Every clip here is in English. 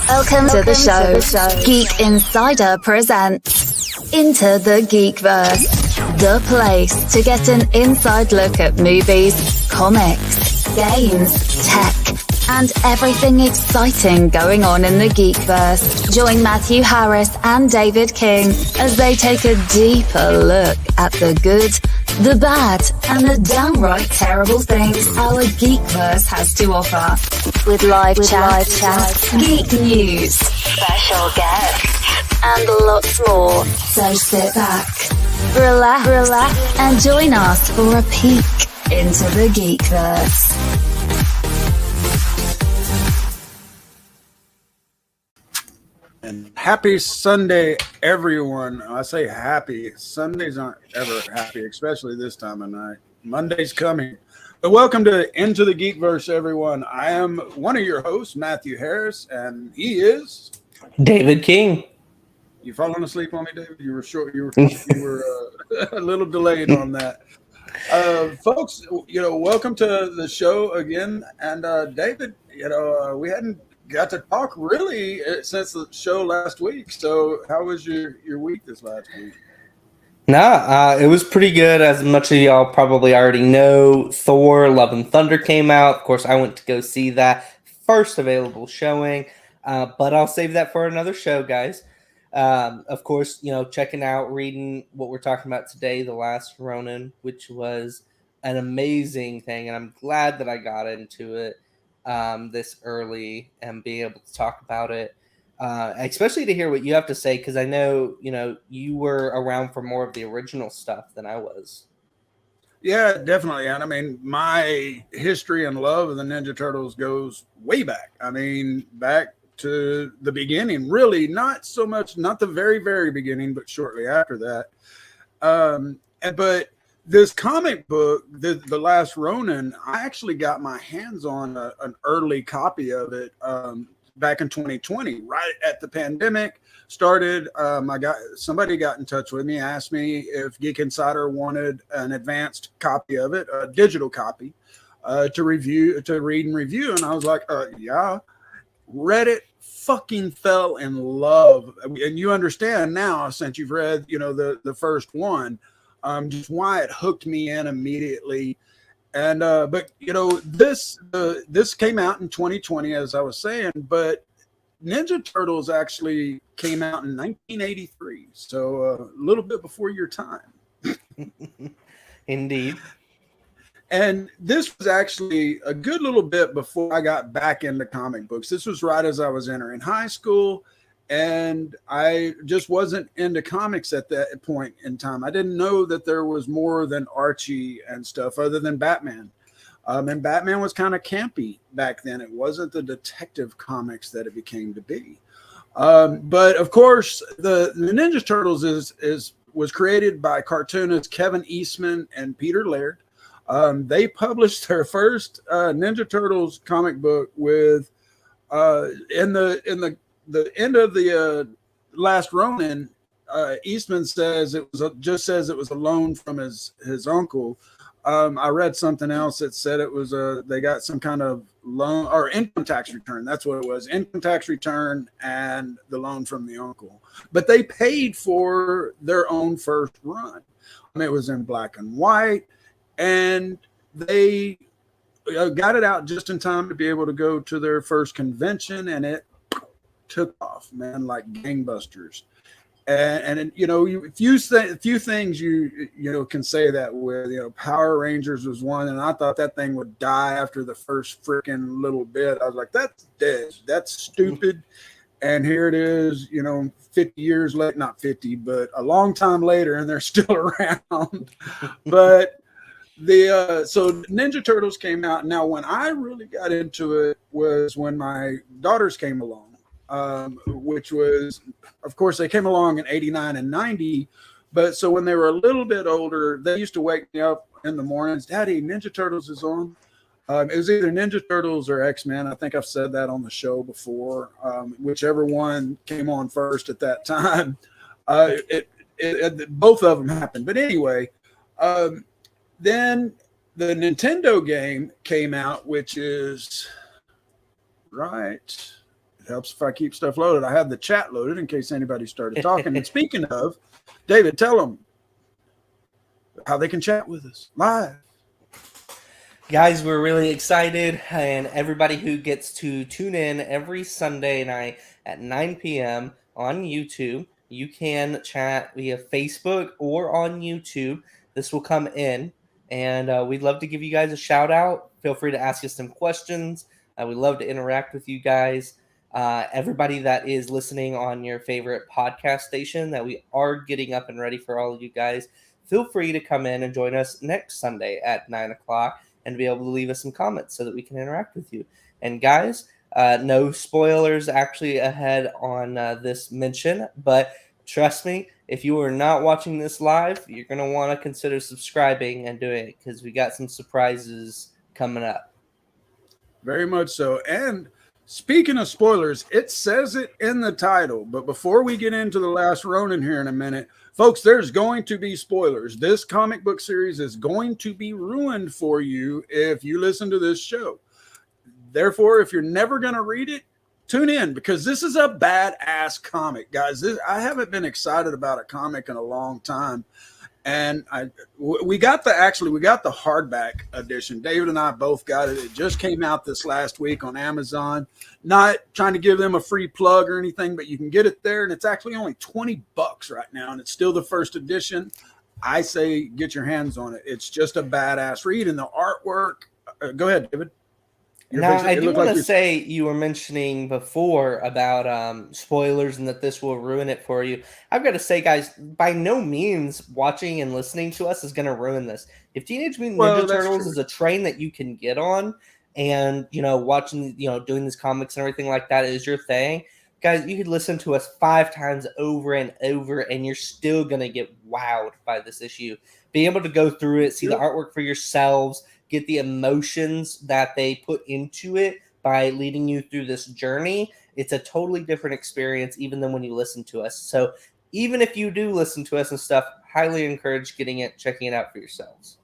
Welcome to the show. Geek Insider presents Into the Geekverse, the place to get an inside look at movies, comics, games, tech, and everything exciting going on in the Geekverse. Join Matthew Harris and David King as they take a deeper look at the good, the bad, and the downright terrible things our Geekverse has to offer. With live chat, geek news, special guests, and lots more. So sit back, relax, and join us for a peek into the Geekverse. And happy Sunday, everyone. I say happy. Sundays aren't ever happy, especially this time of night. Monday's coming. But welcome to Into the Geekverse, everyone. I am one of your hosts, Matthew Harris, and he is David King. You falling asleep on me, David? You were short. You were a little delayed on that. Folks, welcome to the show again. And David, we hadn't got to talk really since the show last week. So how was your week this last week? It was pretty good. As much as y'all probably already know, Thor Love and Thunder came out. Of course, I went to go see that first available showing, but I'll save that for another show, guys. Of course, checking out, reading what we're talking about today, The Last Ronin, which was an amazing thing, and I'm glad that I got into it this early and be able to talk about it, especially to hear what you have to say, because I know you were around for more of the original stuff than I was. Yeah, definitely. And I mean, my history and love of the Ninja Turtles goes way back. I mean, back to the beginning, really, not the very, very beginning, but shortly after that. But this comic book, the Last Ronin, I actually got my hands on an early copy of it back in 2020, right at the pandemic started. Somebody got in touch with me, asked me if Geek Insider wanted an advanced copy of it, a digital copy, to read and review, and I was like, yeah. Read it, fucking fell in love, and you understand now since you've read, the first one. Just why it hooked me in immediately. And but this came out in 2020, as I was saying, but Ninja Turtles actually came out in 1983, so a little bit before your time. Indeed. And this was actually a good little bit before I got back into comic books. This was right as I was entering high school, and I just wasn't into comics at that point in time. I didn't know that there was more than Archie and stuff other than Batman. And Batman was kind of campy back then. It wasn't the detective comics that it became to be. But of course, the Ninja Turtles was created by cartoonists Kevin Eastman and Peter Laird. They published their first Ninja Turtles comic book with in the end of the Last Ronin. Eastman says it was a loan from his uncle. I read something else that said it was they got some kind of loan or income tax return. That's what it was, income tax return and the loan from the uncle. But they paid for their own first run. It was in black and white, and they got it out just in time to be able to go to their first convention, and it took off, man, like gangbusters. And a few things you can say that with. Power Rangers was one, and I thought that thing would die after the first freaking little bit. I was like, that's dead, that's stupid. And here it is, 50 years late, not 50, but a long time later, and they're still around. But so Ninja Turtles came out. Now, when I really got into it was when my daughters came along. Which was, of course, they came along in 89 and 90. But so when they were a little bit older, they used to wake me up in the mornings. Daddy, Ninja Turtles is on. It was either Ninja Turtles or X-Men. I think I've said that on the show before. Whichever one came on first at that time. Both of them happened. But anyway, then the Nintendo game came out, which is right. It helps if I keep stuff loaded. I have the chat loaded in case anybody started talking. And speaking of, David, tell them how they can chat with us live. Guys, we're really excited, and everybody who gets to tune in every Sunday night at 9 p.m. on YouTube, you can chat via Facebook or on YouTube. This will come in, and we'd love to give you guys a shout out. Feel free to ask us some questions. We'd love to interact with you guys. Everybody that is listening on your favorite podcast station that we are getting up and ready for all of you guys, feel free to come in and join us next Sunday at 9 o'clock and be able to leave us some comments so that we can interact with you. And guys, no spoilers actually ahead on this mention, but trust me, if you are not watching this live, you're going to want to consider subscribing and doing it because we got some surprises coming up. Very much so. And speaking of spoilers, it says it in the title, but before we get into the Last Ronin here in a minute, folks, there's going to be spoilers. This comic book series is going to be ruined for you if you listen to this show. Therefore, if you're never going to read it, tune in because this is a badass comic, guys. I haven't been excited about a comic in a long time. And we got the hardback edition. David and I both got it. It just came out this last week on Amazon. Not trying to give them a free plug or anything, but you can get it there, and it's actually only $20 right now, and it's still the first edition. I say get your hands on it. It's just a badass read, and the artwork. Go ahead, David. Now, I do want to say you were mentioning before about spoilers and that this will ruin it for you. I've got to say, guys, by no means watching and listening to us is going to ruin this. If Teenage Mutant Ninja Turtles is a train that you can get on and, watching, doing these comics and everything like that is your thing, guys, you could listen to us 5 times over and over and you're still going to get wowed by this issue. Being able to go through it, see the artwork for yourselves, get the emotions that they put into it by leading you through this journey. It's a totally different experience even than when you listen to us. So even if you do listen to us and stuff, highly encourage checking it out for yourselves.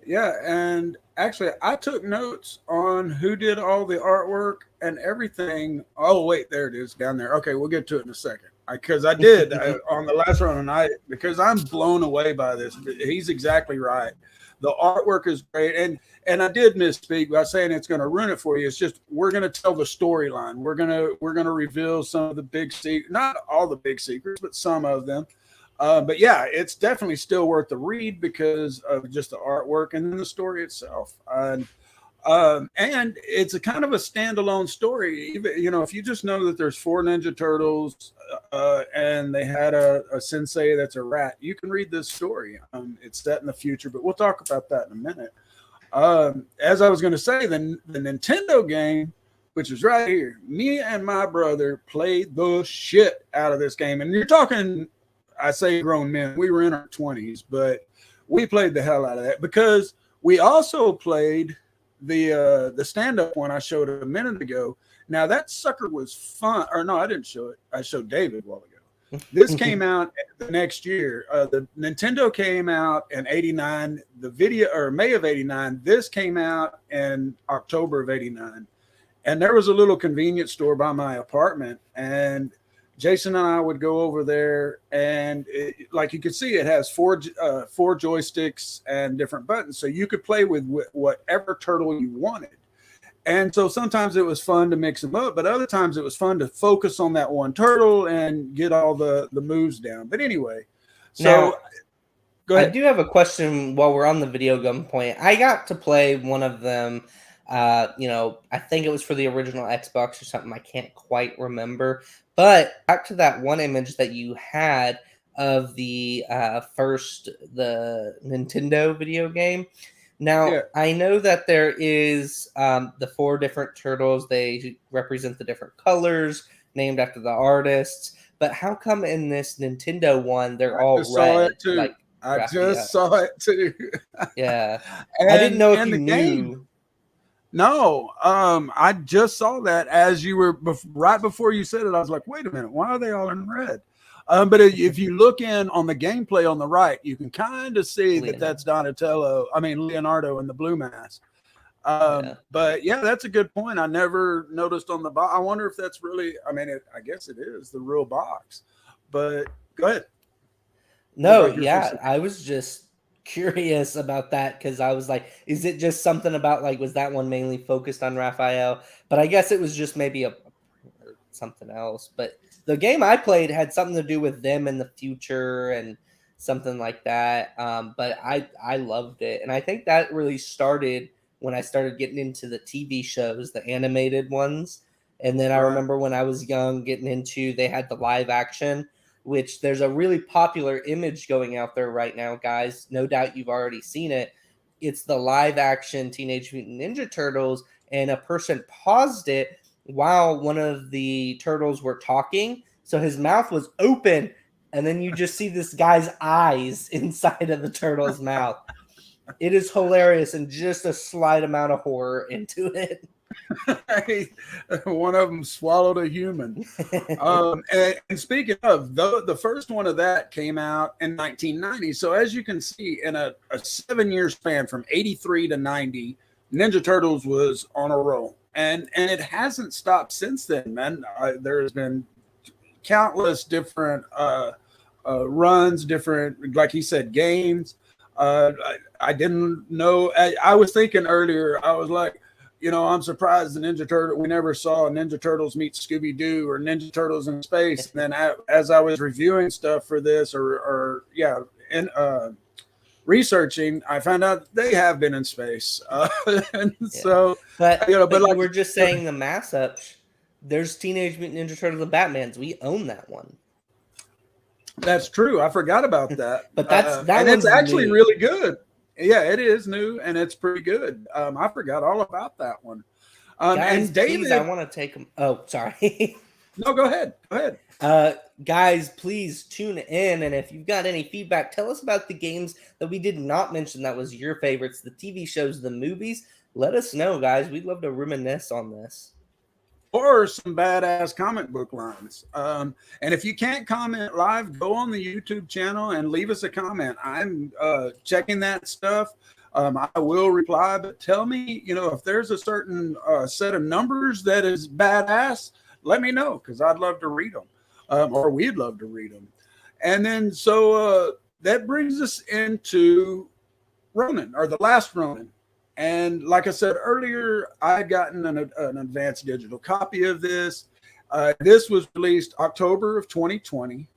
Yeah, and actually I took notes on who did all the artwork and everything. Oh, wait, there it is down there. Okay, we'll get to it in a second. Because I did on the Last Ronin, because I'm blown away by this. He's exactly right. The artwork is great, and I did misspeak by saying it's going to ruin it for you. It's just we're going to tell the storyline. We're going to reveal some of the big secrets, not all the big secrets, but some of them. But yeah, it's definitely still worth the read because of just the artwork and then the story itself. And it's a kind of a standalone story. Even, if you just know that there's 4 Ninja Turtles and they had a sensei that's a rat, you can read this story. It's set in the future, but we'll talk about that in a minute. As I was going to say, the Nintendo game, which is right here, me and my brother played the shit out of this game. And you're talking, I say grown men, we were in our 20s, but we played the hell out of that because we also played the stand-up one I showed a minute ago. Now that sucker was fun. Or no, I didn't show it. I showed David a while ago. This came out the next year. The Nintendo came out in 89. The video, or May of 89. This came out in October of 89. And there was a little convenience store by my apartment, and Jason and I would go over there, and like you could see, it has four joysticks and different buttons, so you could play with whatever turtle you wanted. And so sometimes it was fun to mix them up, but other times it was fun to focus on that one turtle and get all the moves down. But anyway, so now, go ahead. I do have a question while we're on the video game point. I got to play one of them. I think it was for the original Xbox or something. I can't quite remember. But back to that one image that you had of the the Nintendo video game. Now, yeah. I know that there is the 4 different turtles. They represent the different colors, named after the artists. But how come in this Nintendo one, they're all red? Saw it too. Like, I just saw it too. Yeah. I didn't know if you knew. Game. No, I just saw that as you were right before you said it. I was like, wait a minute, why are they all in red? But if you look in on the gameplay on the right, you can kind of see that's Leonardo in the blue mask. But yeah, that's a good point. I never noticed on the box. I wonder if that's really, I mean, I guess it is the real box, but go ahead. No, yeah, I was just curious about that because I was like, is it just something about like, was that one mainly focused on Raphael? But I guess it was just maybe a or something else. But the game I played had something to do with them in the future and something like that. But I loved it, and I think that really started when I started getting into the TV shows, the animated ones. And then I remember when I was young, getting into they had the live action, which there's a really popular image going out there right now, guys. No doubt you've already seen it. It's the live action Teenage Mutant Ninja Turtles, and a person paused it while one of the turtles were talking. So his mouth was open, and then you just see this guy's eyes inside of the turtle's mouth. It is hilarious and just a slight amount of horror into it. One of them swallowed a human. And speaking of, the first one of that came out in 1990. So as you can see, in a 7-year span from 83 to 90, Ninja Turtles was on a roll. And it hasn't stopped since then, man. There has been countless different runs, different, like he said, games. I didn't know. I was thinking earlier, I was like, I'm surprised we never saw Ninja Turtles meet Scooby-Doo or Ninja Turtles in space. And then as I was reviewing stuff for this researching, I found out they have been in space. So, but like, we're just saying the mass up. There's Teenage Mutant Ninja Turtles and Batman's. We own that one. That's true. I forgot about that. But that and it's actually new. Really good. Yeah, it is new and it's pretty good. I forgot all about that one. Guys, and David, please, I want to take them. Oh, sorry. No, go ahead. Go ahead. Guys, please tune in. And if you've got any feedback, tell us about the games that we did not mention that was your favorites, the TV shows, the movies. Let us know, guys. We'd love to reminisce on this. Or some badass comic book lines. And if you can't comment live, go on the YouTube channel and leave us a comment. I'm checking that stuff. I will reply, but tell me, if there's a certain set of numbers that is badass, let me know, because I'd love to read them, or we'd love to read them. And then so that brings us into Ronin, or the Last Ronin. And like I said earlier, I had gotten an advanced digital copy of this. This was released October of 2020.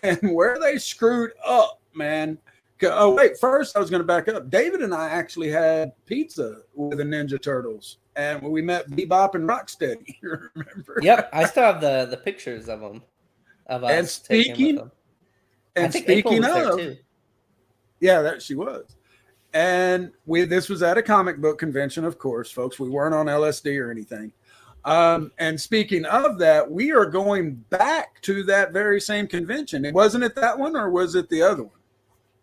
And where they screwed up, man. Oh, wait, first I was going to back up. David and I actually had pizza with the Ninja Turtles. And we met Bebop and Rocksteady, you remember? Yep, I still have the pictures of them. Of us and speaking of, yeah, she was. And this was at a comic book convention, of course, folks. We weren't on LSD or anything. And speaking of that, we are going back to that very same convention. Wasn't it that one, or was it the other one?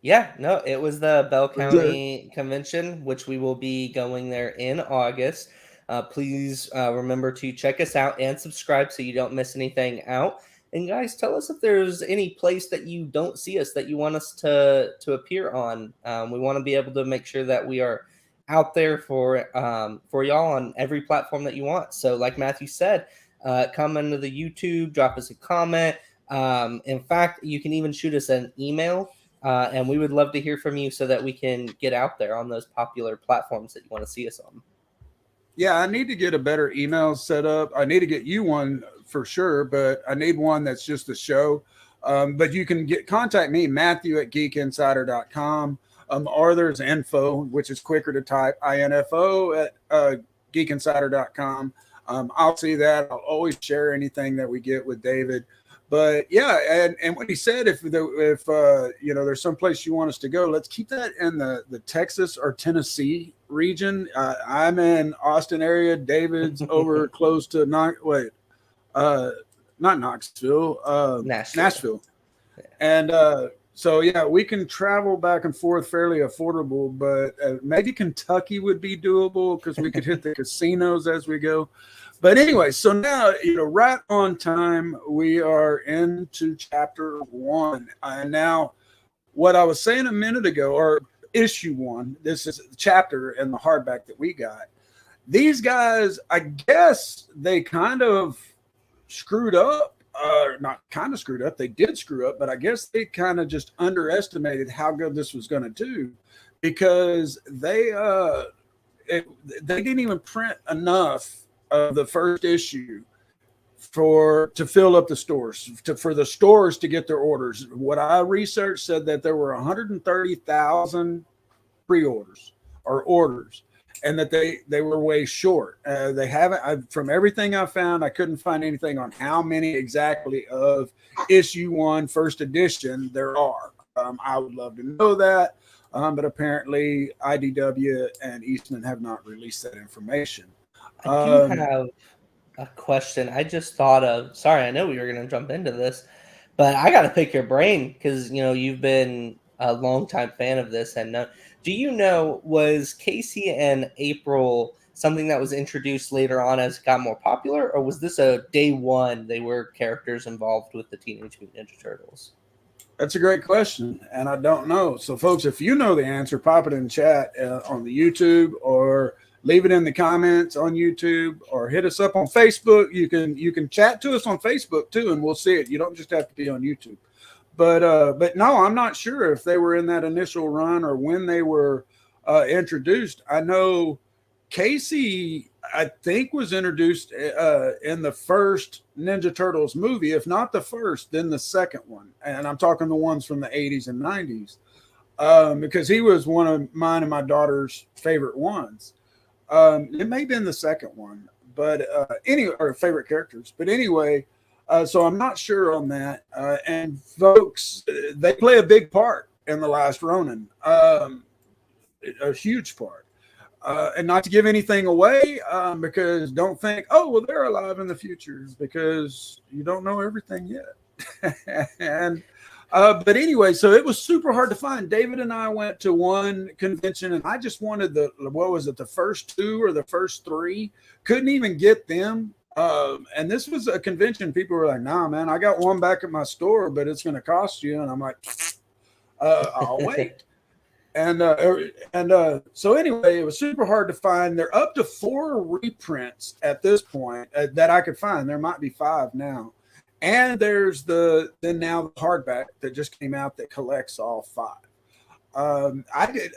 Yeah, no, it was the Bell County Convention, which we will be going there in August. Please remember to check us out and subscribe so you don't miss anything out. And guys, tell us if there's any place that you don't see us that you want us to appear on. We want to be able to make sure that we are out there for y'all on every platform that you want. So like Matthew said, come into the YouTube, drop us a comment. In fact, you can even shoot us an email, and we would love to hear from you so that we can get out there on those popular platforms that you want to see us on. Yeah, I need to get a better email set up. I need to get you one for sure, but I need one that's just a show. But you can contact me, Matthew at geekinsider.com, or there's info, which is quicker to type, info at geekinsider.com. I'll see that. I'll always share anything that we get with David. But yeah, and what he said, if there's someplace you want us to go, let's keep that in the Texas or Tennessee region. I'm in Austin area. David's over close to not Knoxville, Nashville. And so yeah, we can travel back and forth fairly affordable, but maybe Kentucky would be doable because we could hit the casinos as we go. But anyway, so now, right on time, we are into chapter 1. And now, what I was saying a minute ago, or issue 1, this is the chapter in the hardback that we got. these guys, I guess they kind of screwed up. Not kind of screwed up. They did screw up, but I guess they kind of just underestimated how good this was going to do, because they didn't even print enough of the first issue to fill up the stores, for the stores to get their orders. What I researched said that there were 130,000 pre-orders or orders, and that they were way short. They haven't. From everything I found, I couldn't find anything on how many exactly of issue 1 first edition there are. I would love to know that, but apparently IDW and Eastman have not released that information. I do have a question I just thought of. Sorry, I know we were going to jump into this, but I got to pick your brain because, you've been a longtime fan of this. And do you know, was Casey and April something that was introduced later on as it got more popular, or was this a day one they were characters involved with the Teenage Mutant Ninja Turtles? That's a great question, and I don't know. So, folks, if you know the answer, pop it in chat on the YouTube, or leave it in the comments on YouTube, or hit us up on Facebook. You can chat to us on Facebook too, and we'll see it. You don't just have to be on YouTube. But no, I'm not sure if they were in that initial run or when they were introduced. I know Casey, I think, was introduced in the first Ninja Turtles movie. If not the first, then the second one. And I'm talking the ones from the 80s and 90s, because he was one of mine and my daughter's favorite ones. It may have been the second one, but anyway, or favorite characters. But anyway, so I'm not sure on that. And folks, they play a big part in The Last Ronin, a huge part. And not to give anything away, because don't think, oh, well, they're alive in the future, because you don't know everything yet. And but anyway, so it was super hard to find. David and I went to one convention, and I just wanted the first 2 or the first 3. Couldn't even get them. And this was a convention. People were like, nah, man, I got one back at my store, but it's going to cost you. And I'm like, I'll wait. And so anyway, it was super hard to find. They're up to 4 reprints at this point that I could find. There might be 5 now. And there's now the hardback that just came out that collects all 5.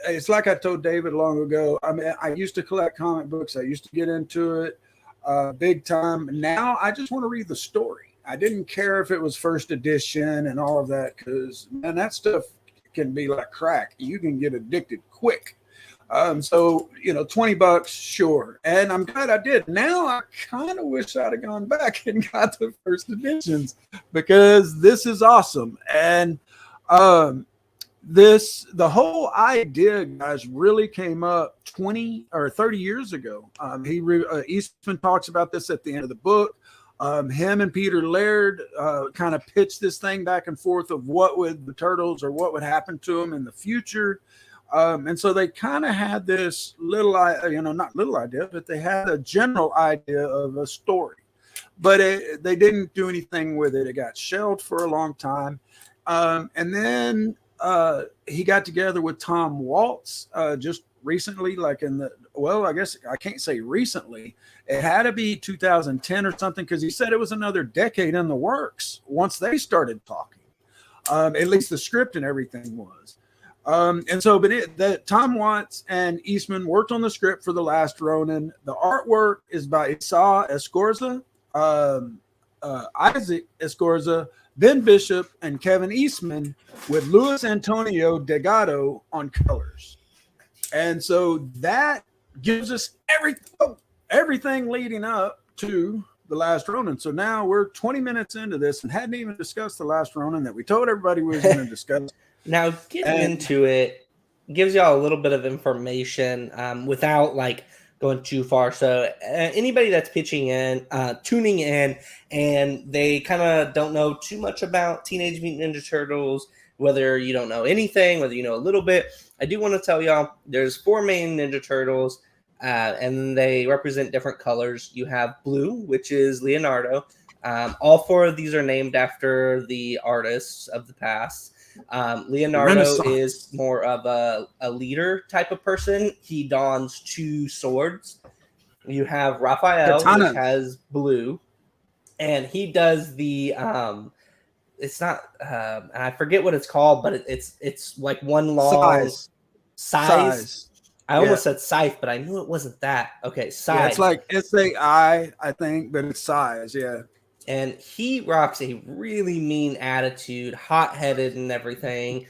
It's like I told David long ago. I mean, I used to collect comic books. I used to get into it big time. Now I just want to read the story. I didn't care if it was first edition and all of that, because, man, that stuff can be like crack. You can get addicted quick. So, $20, sure. And I'm glad I did. Now I kind of wish I'd have gone back and got the first editions, because this is awesome. And the whole idea, guys, really came up 20 or 30 years ago. Eastman talks about this at the end of the book. Him and Peter Laird kind of pitched this thing back and forth of what would the Turtles, or what would happen to them in the future. And so they kind of had this not little idea, but they had a general idea of a story, but they didn't do anything with it. It got shelved for a long time. And then he got together with Tom Waltz just recently, I guess I can't say recently. It had to be 2010 or something, because he said it was another decade in the works once they started talking. At least the script and everything was. And so, Tom Watts and Eastman worked on the script for The Last Ronin. The artwork is by Isao Escorza, Isaac Escorza, Ben Bishop, and Kevin Eastman, with Luis Antonio Delgado on colors. And so that gives us everything leading up to The Last Ronin. So now we're 20 minutes into this and hadn't even discussed The Last Ronin that we told everybody we were going to discuss. Now, getting into it gives y'all a little bit of information without going too far. So anybody that's tuning in, and they kind of don't know too much about Teenage Mutant Ninja Turtles, whether you don't know anything, whether you know a little bit, I do want to tell y'all there's 4 main Ninja Turtles, and they represent different colors. You have blue, which is Leonardo. All 4 of these are named after the artists of the past. Leonardo is more of a leader type of person. He dons 2 swords. You have Raphael, which Katanas. has blue, and he does the it's not I forget what it's called, but it's like one long size. I almost said scythe, but I knew it wasn't that. Okay, scythe. Yeah, it's like SAI, I think, but it's size. Yeah. And he rocks a really mean attitude, hot-headed and everything.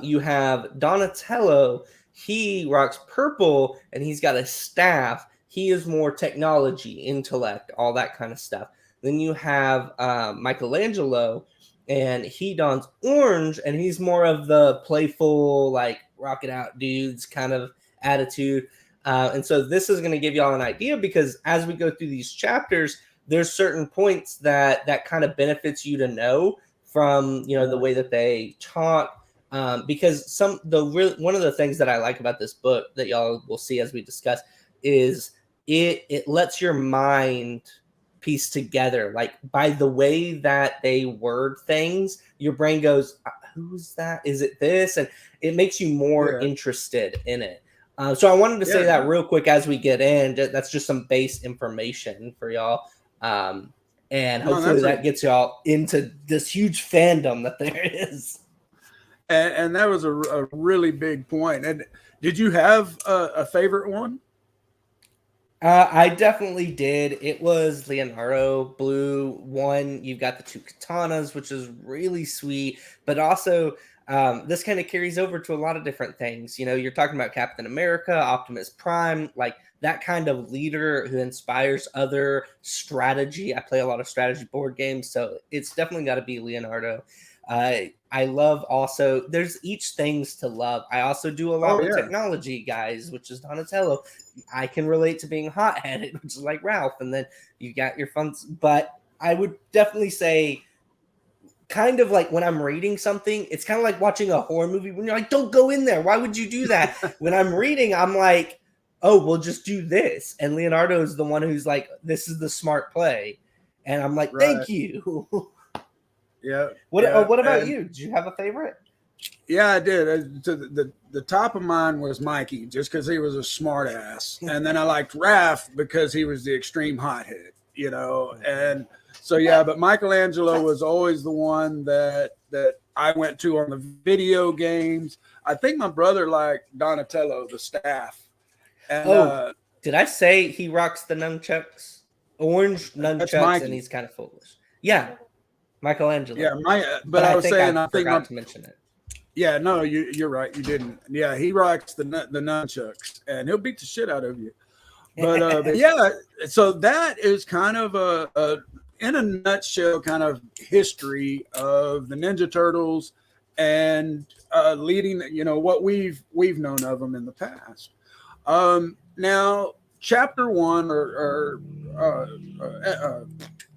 You have Donatello. He rocks purple, and he's got a staff. He is more technology, intellect, all that kind of stuff. Then you have Michelangelo, and he dons orange, and he's more of the playful, like, rock it out dudes kind of attitude. And so this is going to give y'all an idea, because as we go through these chapters, there's certain points that kind of benefits you to know from, the way that they talk. Because one of the things that I like about this book that y'all will see as we discuss is it lets your mind piece together, like by the way that they word things, your brain goes, who's that? Is it this? And it makes you more interested in it. So I wanted to say that real quick as we get in. That's just some base information for y'all. And hopefully that gets y'all into this huge fandom that there is. And that was a really big point. And did you have a favorite one? I definitely did. It was Leonardo Blue one. You've got the two katanas, which is really sweet, but also this kind of carries over to a lot of different things. You're talking about Captain America, Optimus Prime, like that kind of leader who inspires other strategy. I play a lot of strategy board games, so it's definitely got to be Leonardo. I love also, there's each things to love. I also do a lot with technology, guys, which is Donatello. I can relate to being hot-headed, which is like Ralph, and then you got your fun. But I would definitely say, kind of like when I'm reading something, it's kind of like watching a horror movie when you're like, don't go in there. Why would you do that? When I'm reading, I'm like, oh, we'll just do this. And Leonardo is the one who's like, this is the smart play. And I'm like, thank you. Yeah. What about you? Did you have a favorite? Yeah, I did. The top of mine was Mikey, just because he was a smart ass. And then I liked Raph because he was the extreme hothead, And so, but Michelangelo was always the one that I went to on the video games. I think my brother liked Donatello, the staff. And, did I say he rocks the nunchucks? Orange nunchucks, and he's kind of foolish. Yeah. Michelangelo. Yeah, I forgot to mention it. Yeah, no, you're right. You didn't. Yeah, he rocks the nunchucks, and he'll beat the shit out of you. But yeah, so that is kind of a in a nutshell kind of history of the Ninja Turtles and leading. What we've known of them in the past. Now, chapter 1 or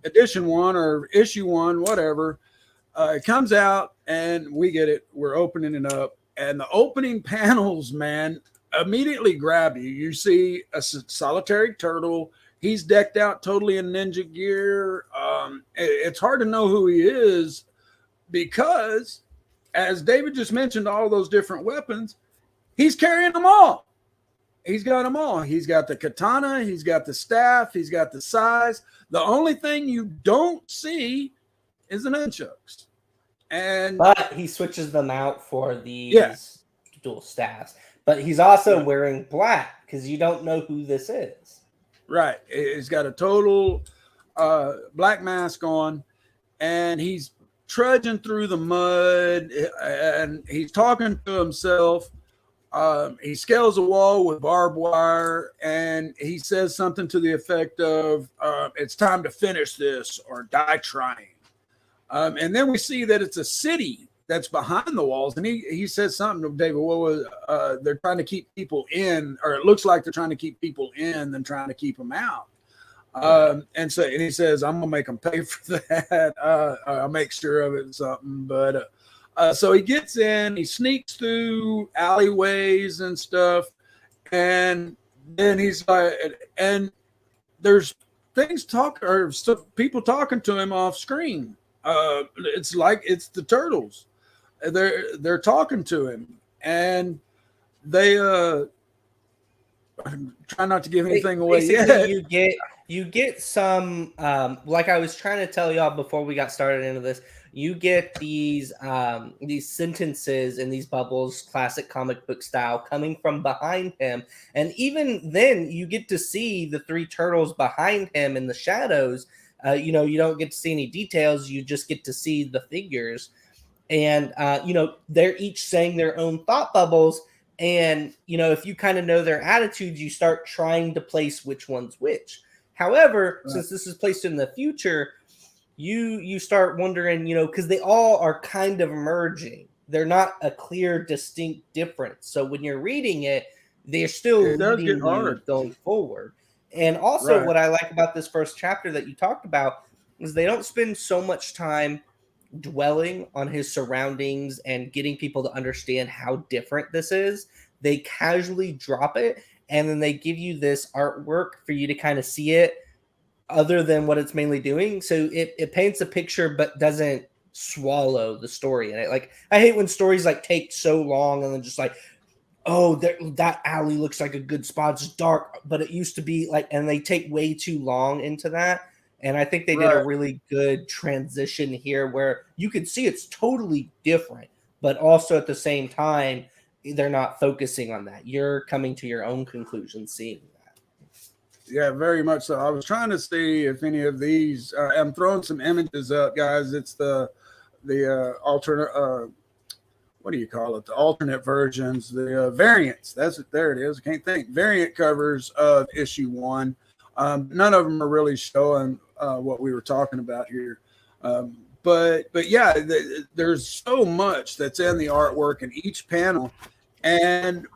edition 1 or issue 1, whatever, it comes out and we get it. We're opening it up, and the opening panels, man, immediately grab you. You see a solitary turtle. He's decked out totally in ninja gear. It's hard to know who he is because, as David just mentioned, all those different weapons, he's carrying them all. He's got them all. He's got the katana. He's got the staff. He's got the size. The only thing you don't see is the nunchucks. But he switches them out for these dual staffs. But he's also wearing black because you don't know who this is. Right. He's got a total black mask on, and he's trudging through the mud, and he's talking to himself. He scales a wall with barbed wire, and he says something to the effect of, it's time to finish this or die trying. And then we see that it's a city that's behind the walls. And he says something to David, what was, they're trying to keep people in, or it looks like they're trying to keep people in than trying to keep them out. And he says, I'm going to make them pay for that. I'll make sure of it or something. But so he gets in, he sneaks through alleyways and stuff. And then he's like, and there's people talking to him off screen. It's like it's the Turtles. They're talking to him, and they try not to give anything away Basically, yet. you get some like I was trying to tell y'all before we got started into this. You get these sentences in these bubbles, classic comic book style, coming from behind him, and even then, you get to see the three turtles behind him in the shadows. You know, you don't get to see any details; you just get to see the figures, and you know, they're each saying their own thought bubbles. And you know, if you kind of know their attitudes, you start trying to place which one's which. However, Right. since this is placed in the future, you start wondering, you know, because they all are kind of merging. They're not a clear, distinct difference. So when you're reading it, they're still It does get leading you hard. going forward. And also, Right. what I like about this first chapter that you talked about is they don't spend so much time dwelling on his surroundings and getting people to understand how different this is. They casually drop it, and then they give you this artwork for you to kind of see it other than what it's mainly doing. So it paints a picture but doesn't swallow the story. And like I hate when stories like take so long and then just like, oh, that alley looks like a good spot. It's dark, but it used to be like, and they take way too long into that. And I think they did a Right. really good transition here where you can see it's totally different, but also at the same time, they're not focusing on that. You're coming to your own conclusion seeing that. Yeah, very much so. I was trying to see if any of these. I'm throwing some images up, guys. It's the alternate. What do you call it? The alternate versions, the variants. That's it. There it is. I can't think. Variant covers of issue 1. None of them are really showing what we were talking about here. But yeah, there's so much that's in the artwork in each panel, and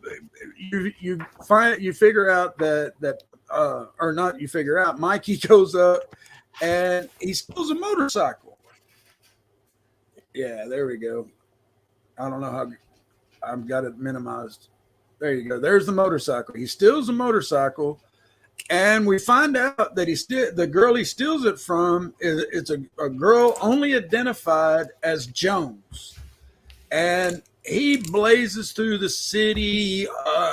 you figure out that or not. You figure out Mikey goes up and he steals a motorcycle. Yeah, there we go. I don't know how I've got it minimized. There you go. There's the motorcycle. He steals a motorcycle, and we find out that the girl he steals it from it's a girl only identified as Jones, and he blazes through the city.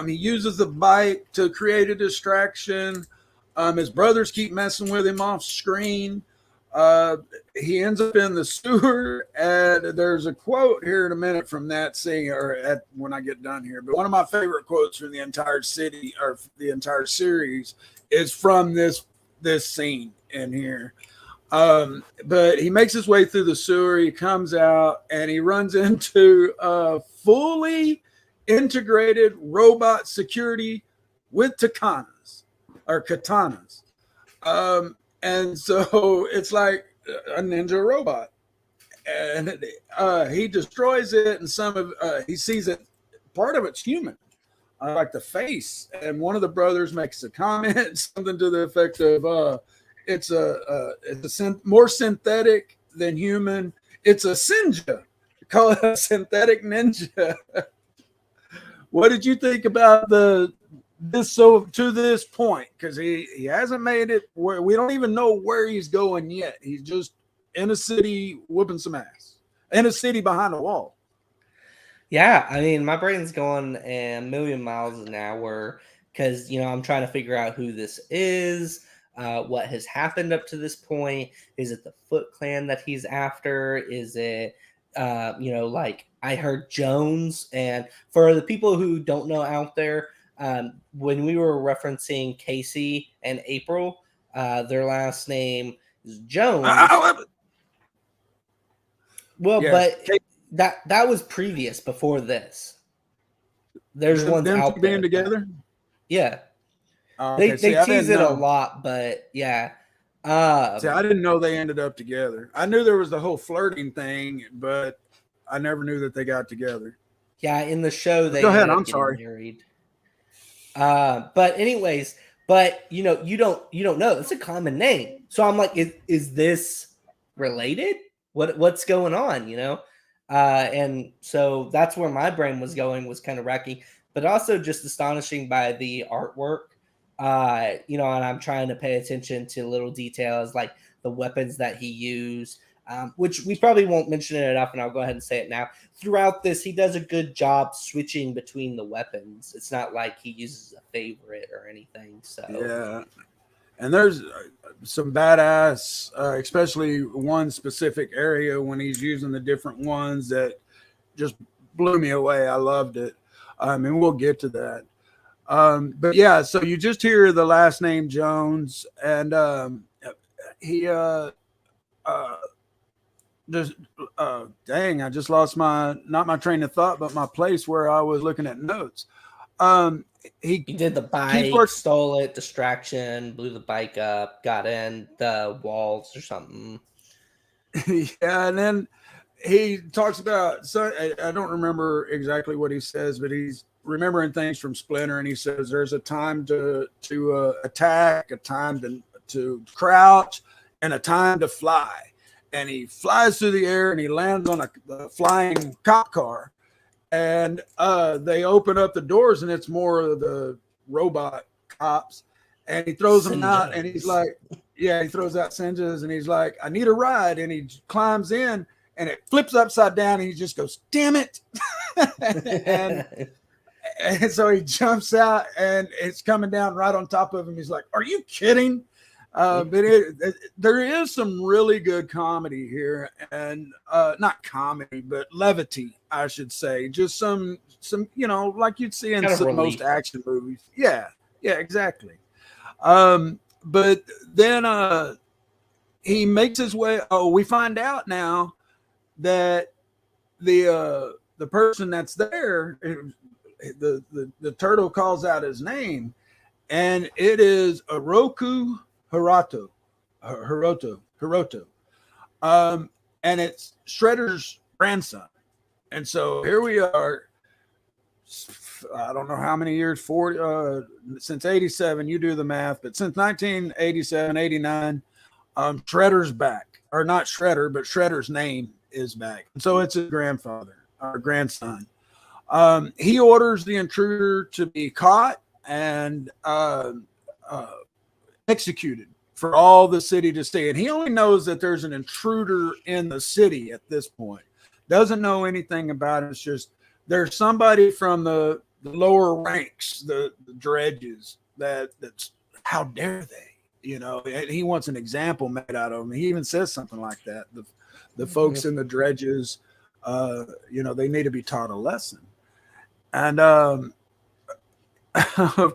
He uses the bike to create a distraction. His brothers keep messing with him off screen. He ends up in the sewer, and there's a quote here in a minute from that scene, or when I get done here. But one of my favorite quotes from the entire city or the entire series is from this scene in here. But he makes his way through the sewer. He comes out and he runs into a fully integrated robot security with katanas. And so it's like a ninja robot, and he destroys it. And he sees it. Part of it's human, like the face. And one of the brothers makes a comment, something to the effect of, "It's more synthetic than human. It's a Sinja. Call it a synthetic ninja." What did you think about this to this point? Because he hasn't made it where we don't even know where he's going yet. He's just in a city whooping some ass in a city behind a wall. Yeah, I mean, my brain's going a million miles an hour because, you know, I'm trying to figure out who this is, what has happened up to this point. Is it the Foot Clan that he's after? Is it, you know, like I heard Jones? And for the people who don't know out there, when we were referencing Casey and April, their last name is Jones. I love it. Well, Yes. but that was previous before this. There's ones Them out two there. being together. Yeah. Okay. They tease it a lot, but yeah. See, I didn't know they ended up together. I knew there was the whole flirting thing, but I never knew that they got together. Yeah, in the show they Go ahead. ended up I'm getting sorry. married. But anyways, but you know, you don't know. It's a common name. So I'm like, is this related? What's going on, you know? And so that's where my brain was going, was kind of wrecking, but also just astonishing by the artwork. You know, and I'm trying to pay attention to little details like the weapons that he used. which we probably won't mention it enough, and I'll go ahead and say it now. Throughout this, he does a good job switching between the weapons. It's not like he uses a favorite or anything. So yeah, and there's some badass, especially one specific area when he's using the different ones that just blew me away. I loved it. And we'll get to that. But yeah, so you just hear the last name Jones, and he just dang, I just lost not my train of thought, but my place where I was looking at notes. He did the bike, stole it, distraction, blew the bike up, got in the walls or something. Yeah, and then he talks about, so I don't remember exactly what he says, but he's remembering things from Splinter, and he says there's a time to attack, a time to crouch, and a time to fly. And he flies through the air and he lands on a flying cop car, and they open up the doors and it's more of the robot cops, and he throws them out, and he's like, yeah, he throws out Sinjas, and he's like, I need a ride, and he climbs in and it flips upside down, and he just goes, damn it. and so he jumps out, and it's coming down right on top of him. He's like, are you kidding? But there is some really good comedy here, and not comedy, but levity, I should say. Just some like you'd see in most action movies. Yeah, exactly. But then he makes his way. Oh, we find out now that the person that's there, the turtle calls out his name, and it is Oroku Hiroto, and it's Shredder's grandson. And so here we are. I don't know how many years, 40, since 87, you do the math, but since 1987, 89, Shredder's back. Or not Shredder, but Shredder's name is back. And so it's his grandfather, or grandson. He orders the intruder to be caught and executed for all the city to see. And he only knows that there's an intruder in the city at this point. Doesn't know anything about it. It's just there's somebody from the lower ranks, the dredges, that's how dare they? He wants an example made out of him. He even says something like that. The folks in the dredges, they need to be taught a lesson. And of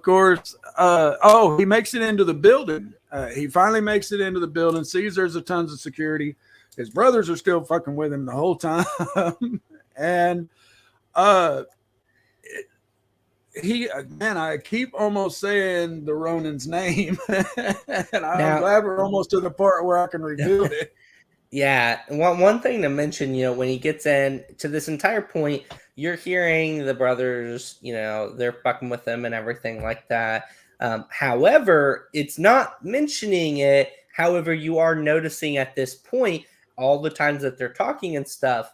course, he makes it into the building. He finally makes it into the building, sees there's a tons of security. His brothers are still fucking with him the whole time. And I keep almost saying the Ronin's name. And I'm glad we're almost to the part where I can reveal it. Yeah. One thing to mention, when he gets in to this entire point, you're hearing the brothers, they're fucking with him and everything like that. However, it's not mentioning it. However, you are noticing at this point, all the times that they're talking and stuff,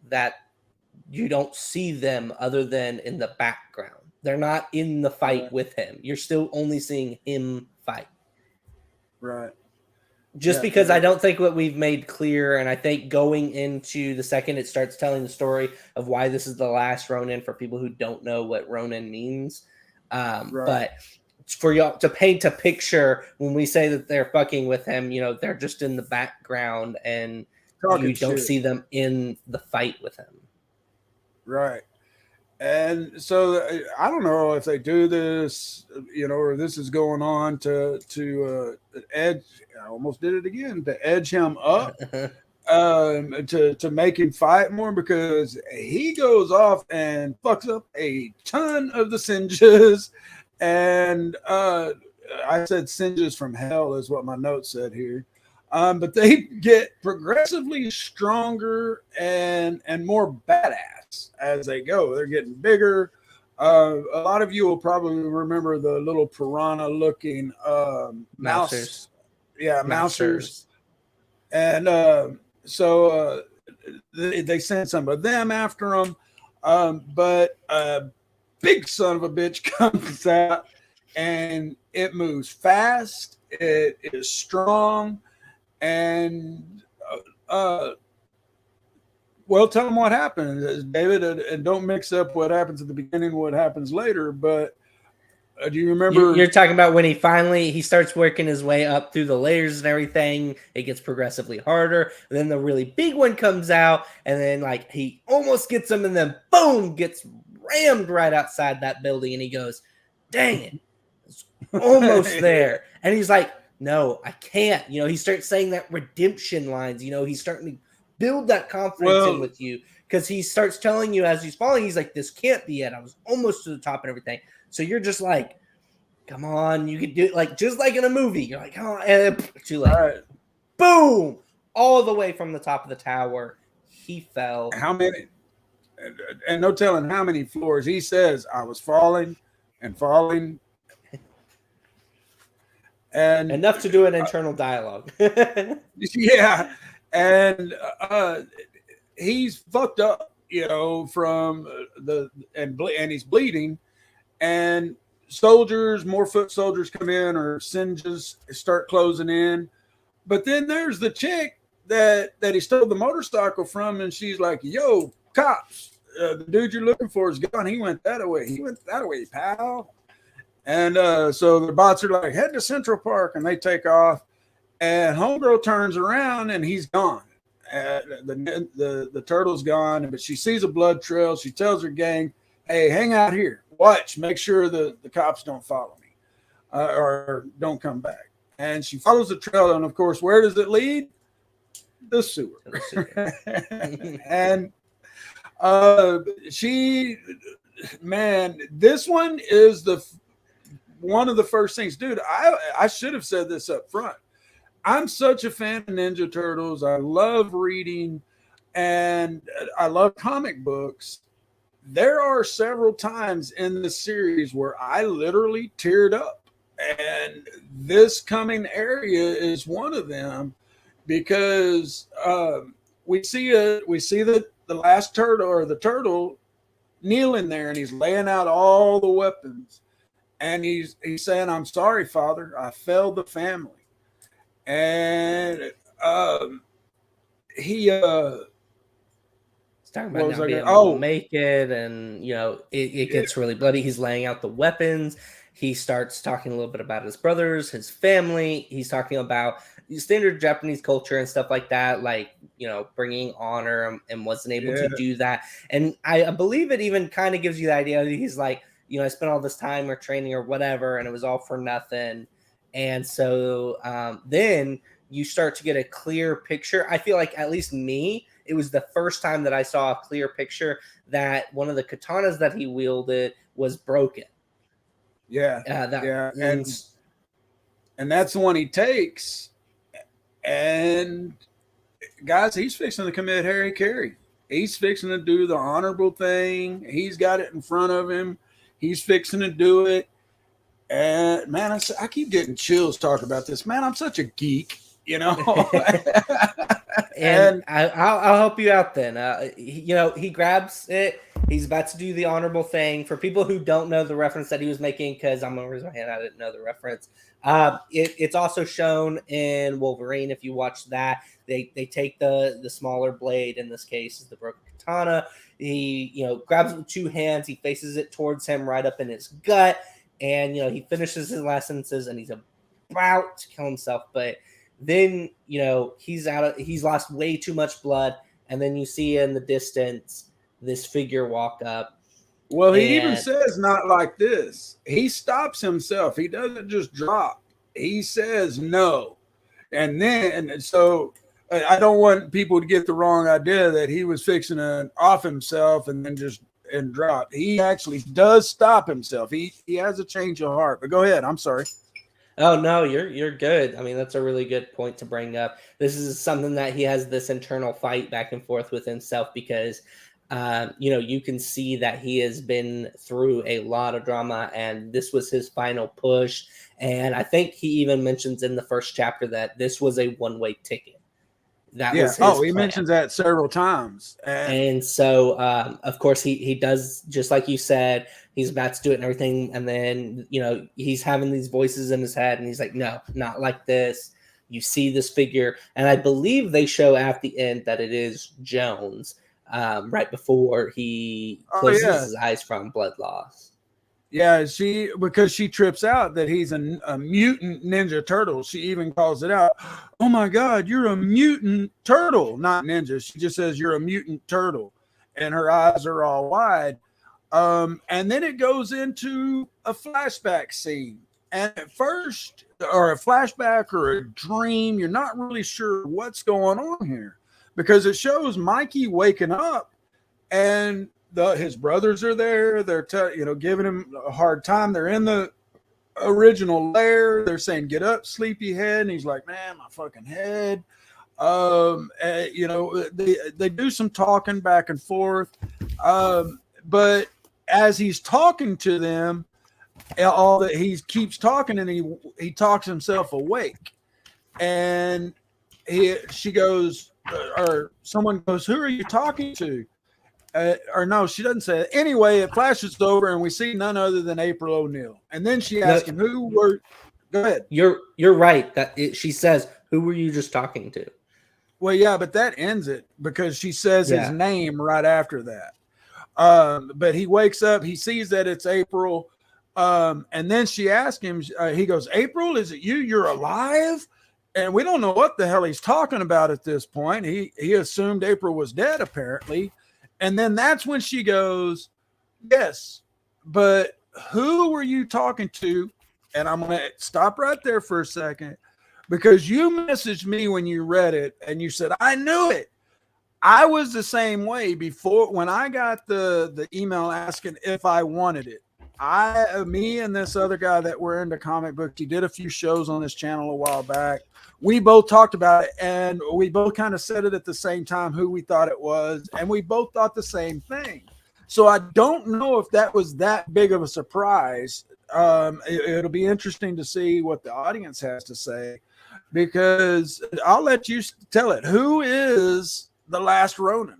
that you don't see them other than in the background. They're not in the fight with him. You're still only seeing him fight. Right. Just because I don't think what we've made clear, and I think going into the second, it starts telling the story of why this is the last Ronin for people who don't know what Ronin means. But for y'all to paint a picture when we say that they're fucking with him, they're just in the background and you don't see them in the fight with him. Right. And so I don't know if they do this, or this is going on to edge. I almost did it again, to edge him up, to make him fight more, because he goes off and fucks up a ton of the Sinjas. And I said Sinjas from hell is what my note said here. But they get progressively stronger and more badass as they go. They're getting bigger. A lot of you will probably remember the little piranha-looking mouse. Yeah, mousers. And so they send some of them after them. But a big son of a bitch comes out, and it moves fast. It is strong. And well, tell them what happened, David, and don't mix up what happens at the beginning and what happens later. But do you remember? You're talking about when he starts working his way up through the layers and everything. It gets progressively harder. And then the really big one comes out, and then like he almost gets him, and then boom, gets rammed right outside that building. And he goes, "Dang it, it's almost there." And he's like, "No, I can't." He starts saying that redemption lines. He's starting to build that confidence in with you, because he starts telling you as he's falling, he's like, "This can't be it. I was almost to the top and everything." So you're just like, come on, you could do it, like just like in a movie. You're like, oh, and too late. Right. Boom! All the way from the top of the tower, he fell. How many? And no telling how many floors. He says, "I was falling and falling." And enough to do an internal dialogue. Yeah. And he's fucked up, from and he's bleeding, and more foot soldiers come in, or Sinjas start closing in. But then there's the chick that he stole the motorcycle from, and she's like, "Yo, cops, the dude you're looking for is gone. He went that way, pal." And so the bots are like, "Head to Central Park," and they take off. And Homegirl turns around, and he's gone. The turtle's gone, but she sees a blood trail. She tells her gang, "Hey, hang out here. Watch. Make sure the cops don't follow me or don't come back." And she follows the trail, and of course, where does it lead? The sewer. And this one is one of the first things, dude. I should have said this up front. I'm such a fan of Ninja Turtles. I love reading, and I love comic books. There are several times in the series where I literally teared up, and this coming area is one of them, because we see the last turtle, or the turtle, kneeling there, and he's laying out all the weapons, and he's saying, "I'm sorry, Father, I failed the family." And he's talking about not being able to make it, and it gets really bloody. He's laying out the weapons. He starts talking a little bit about his brothers, his family. He's talking about standard Japanese culture and stuff like that, like bringing honor, and wasn't able to do that. And I believe it even kind of gives you the idea that he's like, I spent all this time or training or whatever, and it was all for nothing. And so then you start to get a clear picture. I feel like, at least me, it was the first time that I saw a clear picture that one of the katanas that he wielded was broken. Yeah. And that's the one he takes. And guys, he's fixing to commit Harry Carey. He's fixing to do the honorable thing. He's got it in front of him. He's fixing to do it. And man, I keep getting chills talking about this. Man, I'm such a geek, And I'll help you out then. He grabs it. He's about to do the honorable thing. For people who don't know the reference that he was making, because I'm going to raise my hand, I didn't know the reference. It's also shown in Wolverine. If you watch that, they take the smaller blade. In this case, is the broken katana. He grabs it with two hands. He faces it towards him, right up in his gut. And, he finishes his last sentences, and he's about to kill himself. But then, he's lost way too much blood. And then you see in the distance this figure walk up. Well, he even says, "Not like this." He stops himself. He doesn't just drop. He says no. And so I don't want people to get the wrong idea that he was fixing to off himself and then just drop. He actually does stop himself. He has a change of heart. But go ahead. I'm sorry. Oh no, you're good. I mean, that's a really good point to bring up. This is something that he has this internal fight back and forth with himself, because you can see that he has been through a lot of drama, and this was his final push. And I think he even mentions in the first chapter that this was a one-way ticket. That was his he mentions that several times. And so, of course, he does, just like you said, he's about to do it and everything. And then, he's having these voices in his head, and he's like, "No, not like this." you see this figure, and I believe they show at the end that it is Jones, right before he closes his eyes from blood loss. Yeah, because she trips out that he's a mutant Ninja Turtle. She even calls it out. Oh my God, you're a mutant turtle, not ninja. She just says you're a mutant turtle, and her eyes are all wide. And then it goes into a flashback scene. And at first, or a flashback or a dream, you're not really sure what's going on here because it shows Mikey waking up and his brothers are there. They're giving him a hard time. They're in the original lair. They're saying, "Get up, sleepyhead," and he's like, "Man, my fucking head." They do some talking back and forth, but as he's talking to them, all that he keeps talking, and he talks himself awake, and she goes, or someone goes, "Who are you talking to?" Or no, she doesn't say it. Anyway, it flashes over and we see none other than April O'Neil. And then she asks him, "Who were?" Go ahead. You're right. She says, "Who were you just talking to?" Well, yeah, but that ends it because she says his name right after that. But he wakes up, he sees that it's April, and then she asks him. He goes, "April, is it you? You're alive?" And we don't know what the hell he's talking about at this point. He assumed April was dead, apparently. And then that's when she goes, "Yes, but who were you talking to?" And I'm going to stop right there for a second because you messaged me when you read it and you said, "I knew it." I was the same way before when I got the email asking if I wanted it. Me and this other guy that were into comic books, he did a few shows on this channel a while back. We both talked about it, and we both kind of said it at the same time who we thought it was, and we both thought the same thing. So I don't know if that was that big of a surprise. It'll be interesting to see what the audience has to say, because I'll let you tell it. Who is the Last Ronin?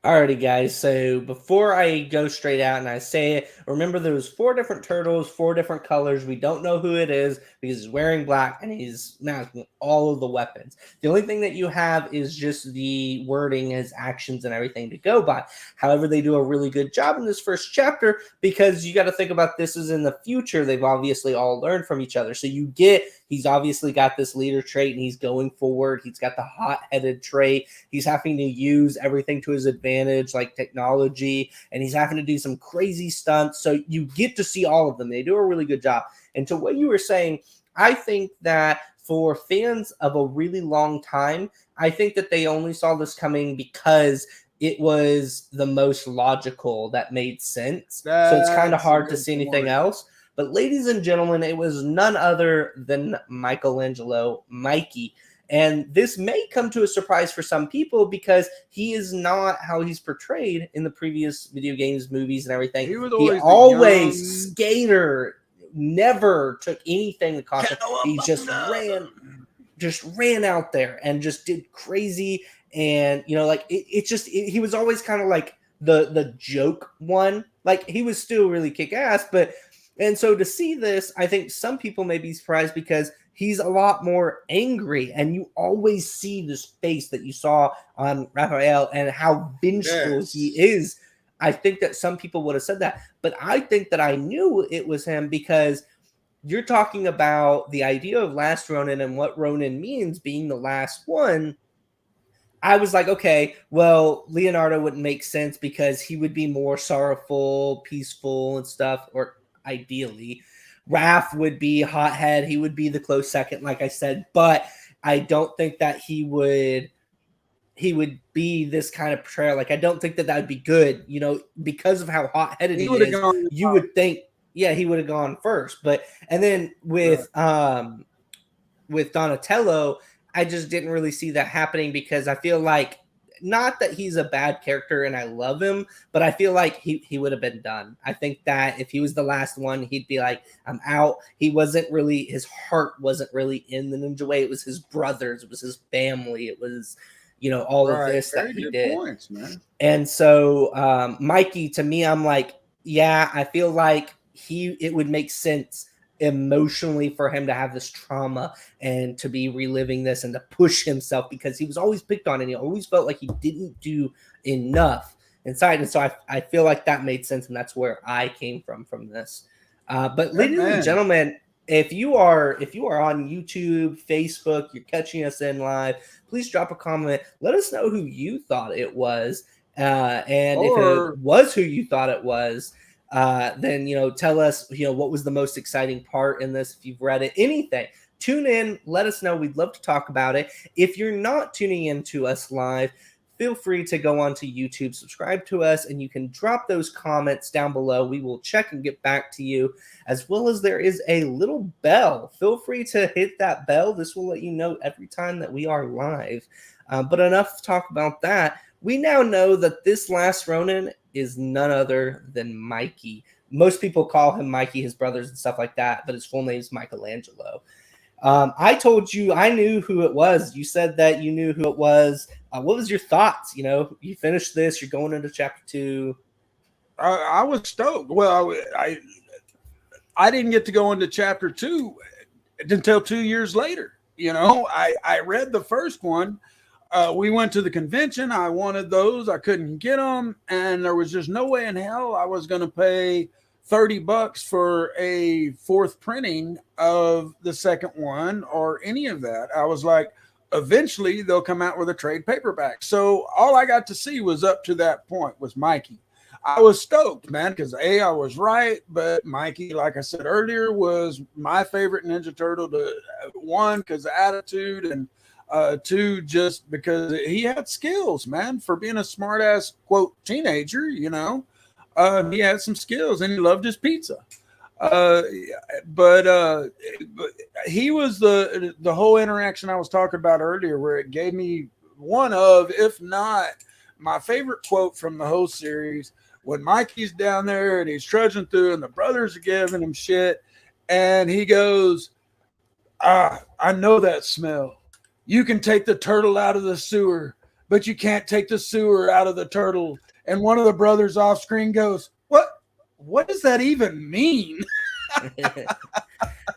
Alrighty, guys. So before I go straight out and I say it, remember there was 4 different turtles, 4 different colors. We don't know who it is because he's wearing black and he's masking all of the weapons. The only thing that you have is just the wording, his actions, and everything to go by. However, they do a really good job in this first chapter because you got to think about this is in the future. They've obviously all learned from each other. So you get he's obviously got this leader trait and he's going forward. He's got the hot-headed trait. He's having to use everything to his advantage, like technology, and he's having to do some crazy stunts. So you get to see all of them. They do a really good job. And to what you were saying, I think that for fans of a really long time, I think that they only saw this coming because it was the most logical that made sense. So it's kind of hard to see anything else. But ladies and gentlemen, it was none other than Michelangelo, Mikey. And this may come to a surprise for some people because he is not how he's portrayed in the previous video games, movies, and everything. He always skater, never took anything that cost him. He just ran out there and just did crazy. And, you know, like he was always kind of like the joke one. Like he was still really kick ass, and so to see this, I think some people may be surprised because he's a lot more angry, and you always see this face that you saw on Raphael and how vengeful he is. I think that some people would have said that, but I think that I knew it was him because you're talking about the idea of Last Ronin and what Ronin means being the last one. I was like, okay, well, Leonardo wouldn't make sense because he would be more sorrowful, peaceful, and stuff, or ideally. Raph would be hothead. He would be the close second, like I said, but I don't think that he would be this kind of portrayal. Like, I don't think that would be good, you know, because of how hot-headed he is. You would think, yeah, he would have gone first. And then with Donatello, I just didn't really see that happening because I feel like, not that he's a bad character and I love him, but I feel like he would have been done. I think that if he was the last one, he'd be like, I'm out. He wasn't really, his heart wasn't really in the ninja way. It was his brothers. It was his family. It was, you know, all of this that he did. Points, man. And so Mikey, to me, I'm like, yeah, I feel like it would make sense emotionally for him to have this trauma and to be reliving this and to push himself, because he was always picked on and he always felt like he didn't do enough inside. And so I feel like that made sense, and that's where I came from this. But ladies and gentlemen, if you are on YouTube, Facebook, you're catching us in live, please drop a comment. Let us know who you thought it was. And if it was who you thought it was, then, tell us, what was the most exciting part in this. If you've read it, anything, tune in, let us know. We'd love to talk about it. If you're not tuning in to us live, feel free to go onto YouTube, subscribe to us, and you can drop those comments down below. We will check and get back to you, as well as there is a little bell. Feel free to hit that bell. This will let you know every time that we are live. But enough talk about that. We now know that this Last Ronin is none other than Mikey. Most people call him Mikey, his brothers and stuff like that, but his full name is Michelangelo. I told you I knew who it was. You said that you knew who it was. What was your thoughts? You finished this, you're going into chapter 2. I was stoked. Well, I didn't get to go into chapter 2 until 2 years later. I read the first one. We went to the convention. I wanted those. I couldn't get them. And there was just no way in hell I was going to pay $30 for a fourth printing of the second one or any of that. I was like, eventually they'll come out with a trade paperback. So all I got to see was up to that point was Mikey. I was stoked, man, because I was right, but Mikey, like I said earlier, was my favorite Ninja Turtle. One, because of attitude, and two, just because he had skills, man, for being a smart ass quote teenager. He had some skills and he loved his pizza. But he was the whole interaction I was talking about earlier, where it gave me one of, if not my favorite quote from the whole series, when Mikey's down there and he's trudging through and the brothers are giving him shit. And he goes, I know that smell. You can take the turtle out of the sewer, but you can't take the sewer out of the turtle. And one of the brothers off screen goes, what does that even mean?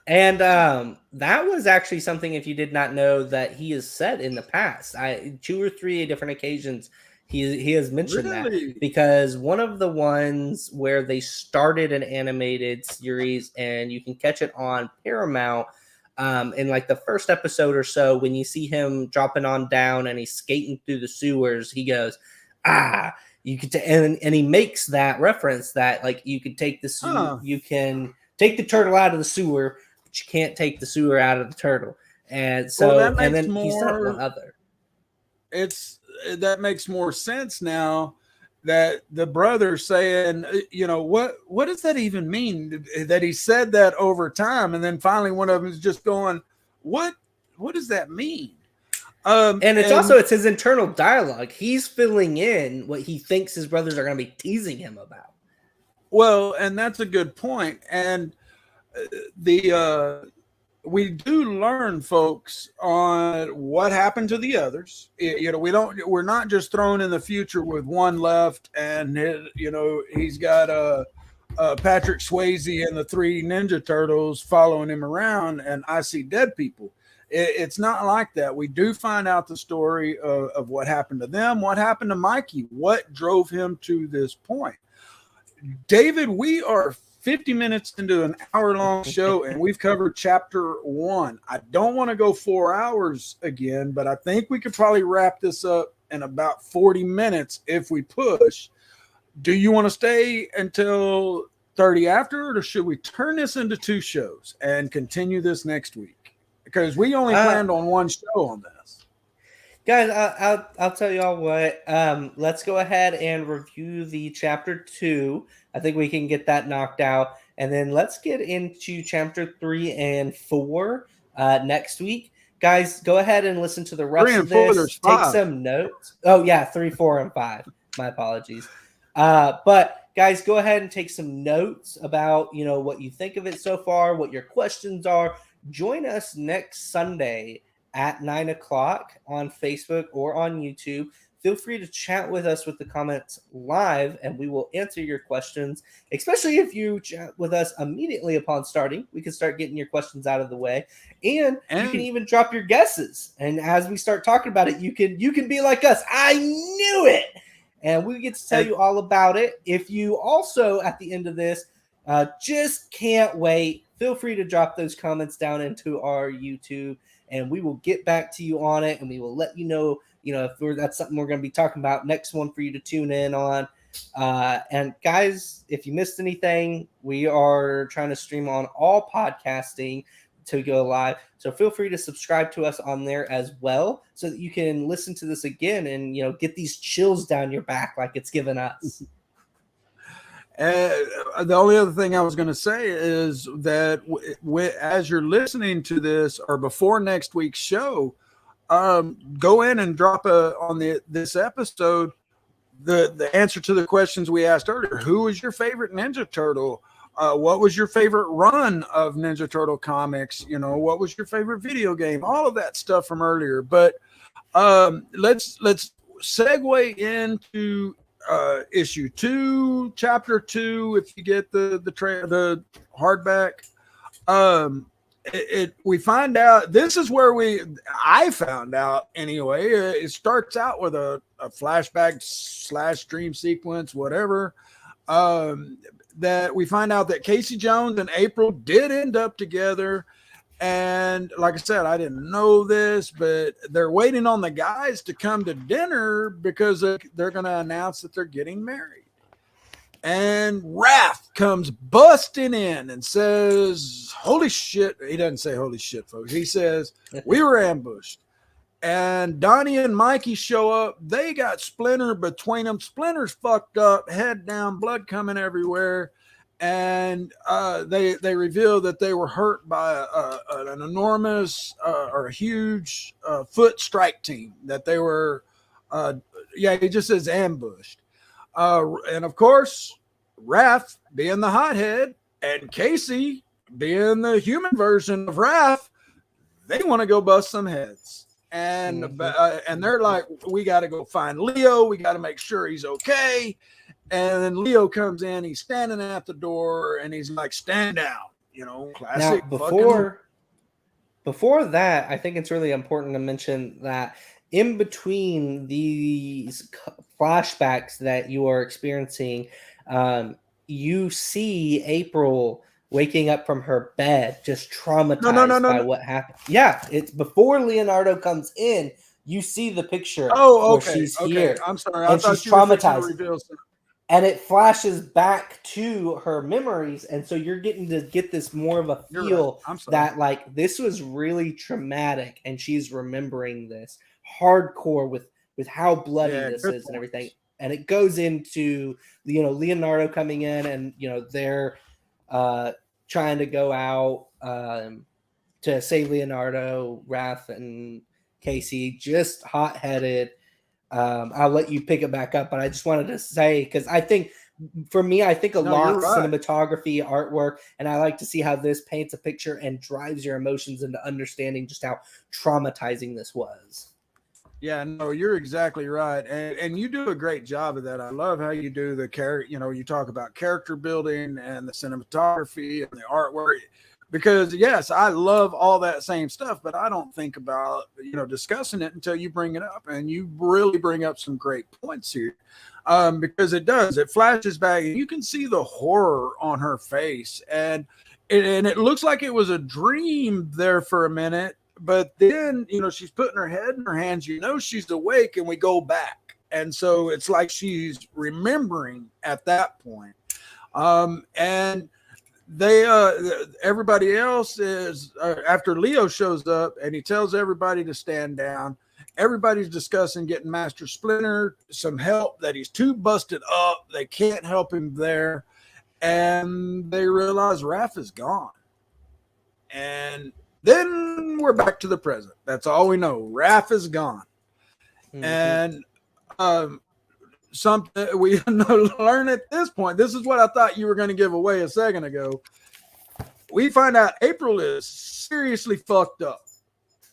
And that was actually something, if you did not know, that he has said in the past. 2 or 3 different occasions he has mentioned that, because one of the ones where they started an animated series, and you can catch it on Paramount, in like the first episode or so, when you see him dropping on down and he's skating through the sewers, he goes, you could and he makes that reference that, like, you could take the you can take the turtle out of the sewer, but you can't take the sewer out of the turtle. And so, and then he's not one other. That makes more sense now, that the brother saying, what does that even mean? That he said that over time, and then finally one of them is just going, what does that mean? And it's his internal dialogue. He's filling in what he thinks his brothers are going to be teasing him about. Well, and that's a good point. And we do learn, folks, on what happened to the others. We're not just thrown in the future with one left, and he's got Patrick Swayze and the 3 Ninja Turtles following him around, and I see dead people. It's not like that. We do find out the story of what happened to them, what happened to Mikey, what drove him to this point. David, we are 50 minutes into an hour-long show, and we've covered chapter 1. I don't want to go 4 hours again, but I think we could probably wrap this up in about 40 minutes if we push. Do you want to stay until 30 after, or should we turn this into 2 shows and continue this next week? Because we only planned on 1 show on this. Guys, I'll tell you all what. Let's go ahead and review the chapter 2. I think we can get that knocked out, and then let's get into chapter 3 and 4 next week. Guys, go ahead and listen to the rest of this. Take some notes. Oh yeah, 3, 4, and 5. My apologies. But guys, go ahead and take some notes about what you think of it so far, what your questions are. Join us next Sunday at 9 o'clock on Facebook or on YouTube feel free to chat with us with the comments live, and we will answer your questions, especially if you chat with us immediately upon starting. We can start getting your questions out of the way, and you can even drop your guesses. And as we start talking about it, you can be like us. I knew it. And we get to tell you all about it. If you also, at the end of this, just can't wait, feel free to drop those comments down into our YouTube, and we will get back to you on it, and we will let you know, if that's something we're going to be talking about. Next one for you to tune in on. And guys, if you missed anything, we are trying to stream on all podcasting to go live. So feel free to subscribe to us on there as well, so that you can listen to this again and, get these chills down your back like it's given us. The only other thing I was going to say is that as you're listening to this or before next week's show, go in and drop on this episode the answer to the questions we asked earlier. Who was your favorite Ninja Turtle? What was your favorite run of Ninja Turtle comics? What was your favorite video game? All of that stuff from earlier. But let's segue into issue 2, chapter 2. If you get the hardback, we find out, this is where I found out anyway. It starts out with a flashback / dream sequence, whatever. That we find out that Casey Jones and April did end up together. And like I said, I didn't know this, but they're waiting on the guys to come to dinner because they're going to announce that they're getting married. And Raph comes busting in and says, holy shit. He doesn't say holy shit, folks. He says, we were ambushed. And Donnie and Mikey show up. They got Splinter between them. Splinter's fucked up, head down, blood coming everywhere. And they reveal that they were hurt by an enormous or a huge foot strike team, that they were, he just says ambushed. And of course, Raph being the hothead and Casey being the human version of Raph, they want to go bust some heads. And and they're like, we got to go find Leo. We got to make sure he's okay. And then Leo comes in. He's standing at the door, and he's like, stand down. Classic. Now, before that, I think it's really important to mention that in between these flashbacks that you are experiencing, you see April waking up from her bed, just traumatized by what happened. Yeah, it's before Leonardo comes in. You see the picture. Oh, okay. Where she's okay. here. I'm sorry. And she's traumatized. And it flashes back to her memories. And so you're getting to get this more of a feel that like this was really traumatic. And she's remembering this hardcore with how bloody this is and everything. And it goes into, Leonardo coming in and, they're trying to go out to save Leonardo, Raph, and Casey, just hot-headed. I'll let you pick it back up, but I just wanted to say, because I think, for me, a lot of cinematography, artwork, and I like to see how this paints a picture and drives your emotions into understanding just how traumatizing this was. Yeah, no, you're exactly right. And you do a great job of that. I love how you do the character, you talk about character building and the cinematography and the artwork. Because yes, I love all that same stuff, but I don't think about, discussing it until you bring it up, and you really bring up some great points here. Because it flashes back and you can see the horror on her face, and it looks like it was a dream there for a minute, but then, she's putting her head in her hands, she's awake, and we go back. And so it's like she's remembering at that point. And everybody else is after Leo shows up and he tells everybody to stand down. Everybody's discussing getting Master Splinter some help, that he's too busted up. They can't help him there. And they realize Raph is gone. And then we're back to the present. That's all we know. Raph is gone. Mm-hmm. And something we learn at this point, this is what I thought you were going to give away a second ago. We find out April is seriously fucked up.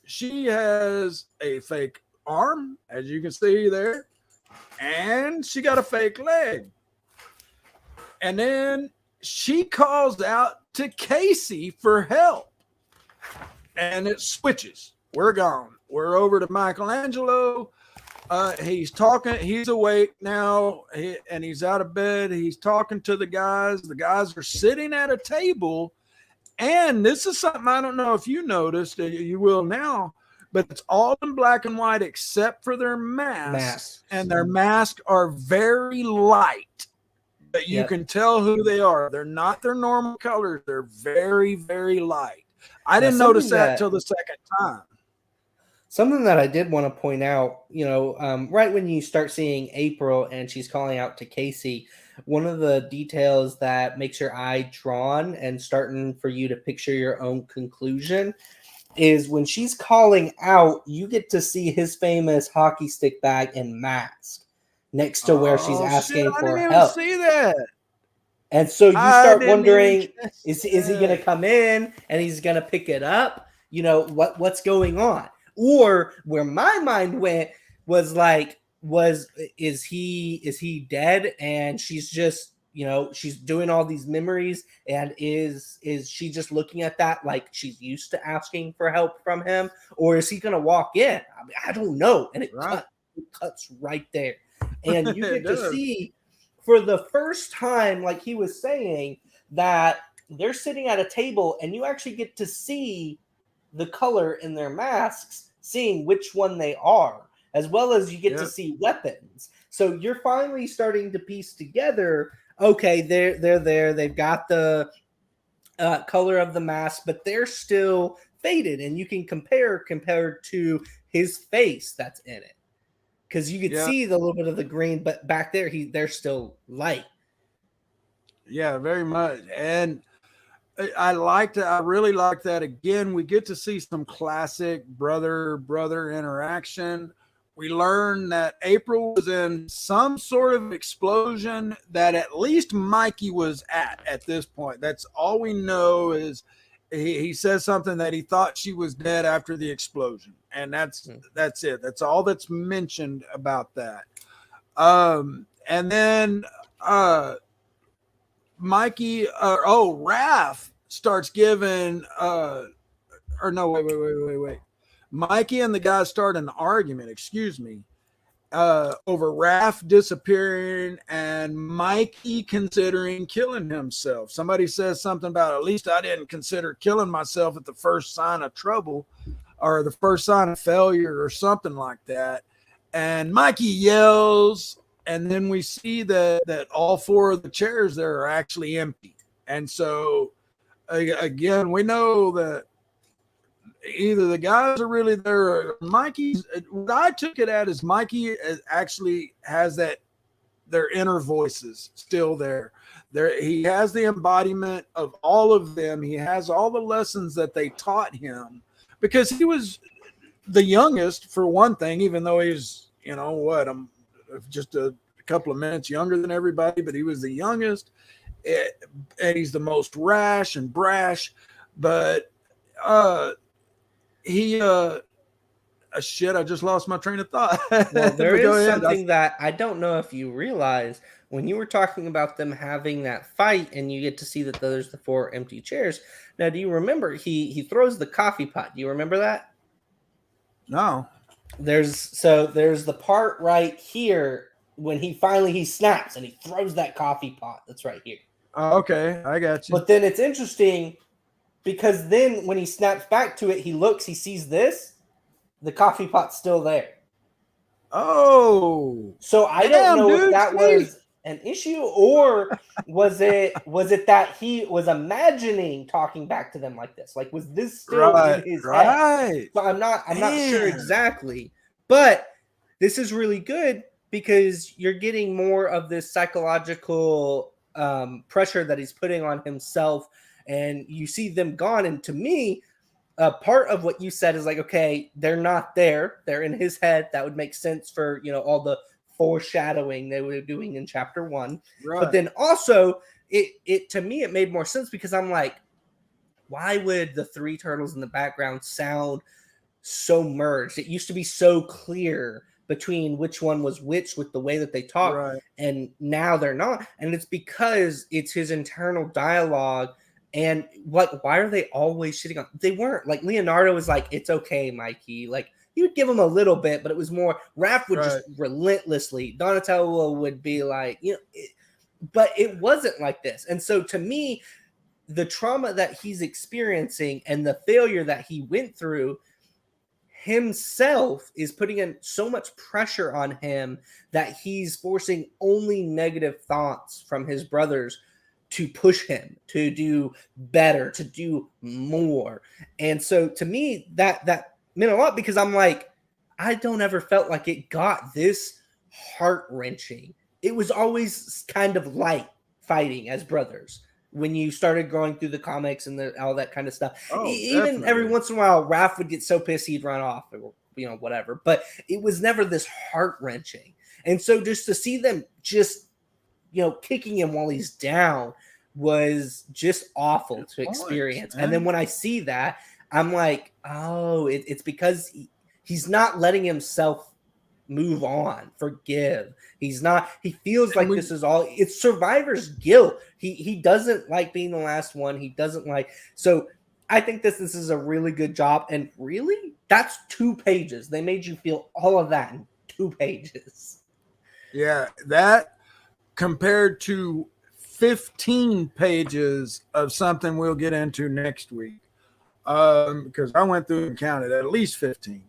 She has a fake arm, as you can see there. and she got a fake leg. And then she calls out to Casey for help. And it switches. We're gone. We're over to Michelangelo. He's talking. He's awake now, and he's out of bed. He's talking to the guys. The guys are sitting at a table. And this is something I don't know if you noticed. You will now. But it's all in black and white except for their masks. And their masks are very light. But you can tell who they are. They're not their normal colors. They're very, very light. I didn't notice that till the second time. Something that I did want to point out, right when you start seeing April and she's calling out to Casey, one of the details that makes your eye drawn and starting for you to picture your own conclusion is when she's calling out, you get to see his famous hockey stick bag and mask next to where she's asking for help. I didn't even see that. And so you start wondering, is he going to come in and he's going to pick it up? What's going on? Or where my mind went was like, is he dead? And she's just, she's doing all these memories, and is she just looking at that like she's used to asking for help from him? Or is he going to walk in? I don't know. And it cuts right there. And you get to see for the first time, like he was saying, that they're sitting at a table and you actually get to see the color in their masks, seeing which one they are, as well as you get to see weapons. So you're finally starting to piece together, okay, they're there. They've got the color of the mask, but they're still faded. And you can compared to his face that's in it. Because you could see the little bit of the green, but back there, they're still light. Yeah, very much. And I really like that. Again, we get to see some classic brother interaction. We learn that April was in some sort of explosion that at least Mikey was at this point. That's all we know is he says something that he thought she was dead after the explosion. And that's it. That's all that's mentioned about that. And then Mikey, Raph starts giving, wait. Mikey and the guys start an argument, over Raph disappearing and Mikey considering killing himself. Somebody says something about, at least I didn't consider killing myself at the first sign of trouble or the first sign of failure or something like that. And Mikey yells, and then we see that all four of the chairs there are actually empty. And so, again, we know that either the guys are really there or Mikey's. What I took it at is Mikey actually has their inner voices still there. He has the embodiment of all of them. He has all the lessons that they taught him because he was the youngest, for one thing, even though he's, I'm just a couple of minutes younger than everybody, but he was the youngest, and he's the most rash and brash. But I just lost my train of thought. Well, there is something that I don't know if you realize when you were talking about them having that fight and you get to see that there's the four empty chairs. Now, do you remember he throws the coffee pot? Do you remember that? No. There's the part right here when he snaps and he throws that coffee pot that's right here. Oh, okay, I got you. But then it's interesting because then when he snaps back to it, he sees this, the coffee pot's still there. Oh. So I don't know if that was an issue or was it that he was imagining talking back to them like this? Like, was this still in his head? So I'm not sure exactly. But this is really good because you're getting more of this psychological pressure that he's putting on himself, and you see them gone. And to me, part of what you said is like, okay, they're not there. They're in his head. That would make sense for, all the foreshadowing they were doing in chapter 1. Right. But then also it to me, it made more sense because I'm like, why would the three turtles in the background sound so merged? It used to be so clear between which one was which with the way that they talk, Right. and now they're not. And it's because it's his internal dialogue. And what? Why are they always shitting on? They weren't. Like, Leonardo was like, "It's okay, Mikey." Like, he would give him a little bit, but it was more. Raph would just relentlessly. Donatello would be like, but it wasn't like this. And so to me, the trauma that he's experiencing and the failure that he went through himself is putting in so much pressure on him that he's forcing only negative thoughts from his brothers to push him to do better, to do more. And so to me, that meant a lot, because I'm like, I don't ever felt like it got this heart-wrenching. It was always kind of light fighting as brothers when you started going through the comics and all that kind of stuff. Even definitely. Every once in a while, Raph would get so pissed he'd run off, or whatever. But it was never this heart-wrenching. And so just to see them just kicking him while he's down was just awful to experience. And then when I see that, I'm like, oh, it's because he's not letting himself move on, forgive. He feels like this is all, it's survivor's guilt. He doesn't like being the last one. He doesn't like, so I think this is a really good job. And really, that's 2 pages. They made you feel all of that in 2 pages. Yeah, that compared to 15 pages of something we'll get into next week, because I went through and counted at least 15.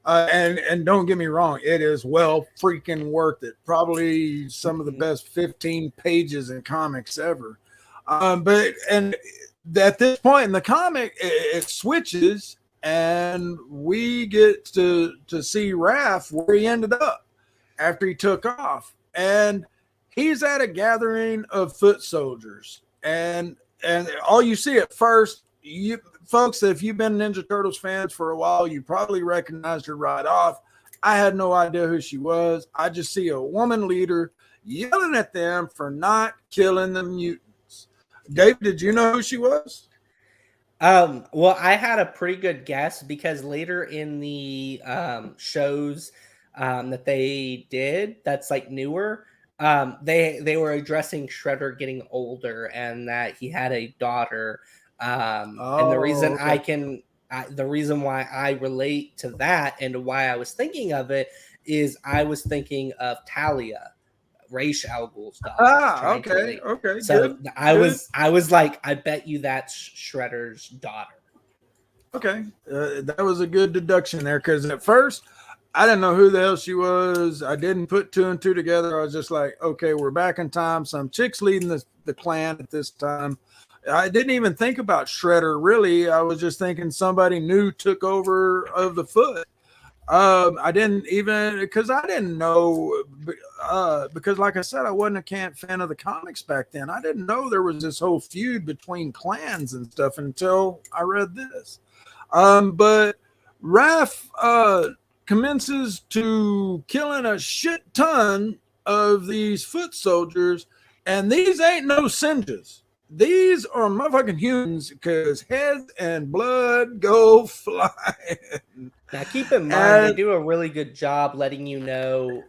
And don't get me wrong, it is well freaking worth it. Probably some of the best 15 pages in comics ever. But at this point in the comic, it switches, and we get to see Raph where he ended up after he took off. And he's at a gathering of foot soldiers, and all you see at first, you folks, if you've been Ninja Turtles fans for a while, you probably recognized her right off. I had no idea who she was. I just see a woman leader yelling at them for not killing the mutants. Dave, did you know who she was? Well, I had a pretty good guess, because later in the shows that they did, that's like newer, they were addressing Shredder getting older and that he had a daughter. And the reason the reason why I relate to that and why I was thinking of it is I was thinking of Talia, Ra's al Ghul's daughter. Okay. So good. I was like, I bet you that's Shredder's daughter. Okay, that was a good deduction there, because at first I didn't know who the hell she was. I didn't put 2 and 2 together. I was just like, okay, we're back in time. Some chick's leading the clan at this time. I didn't even think about Shredder, really. I was just thinking somebody new took over of the Foot. I didn't even, because I didn't know, because like I said, I wasn't a fan of the comics back then. I didn't know there was this whole feud between clans and stuff until I read this. But Raph commences to killing a shit ton of these foot soldiers, and these ain't no Sinjas. These are motherfucking humans, because heads and blood go flying. Now, keep in mind, they do a really good job letting you know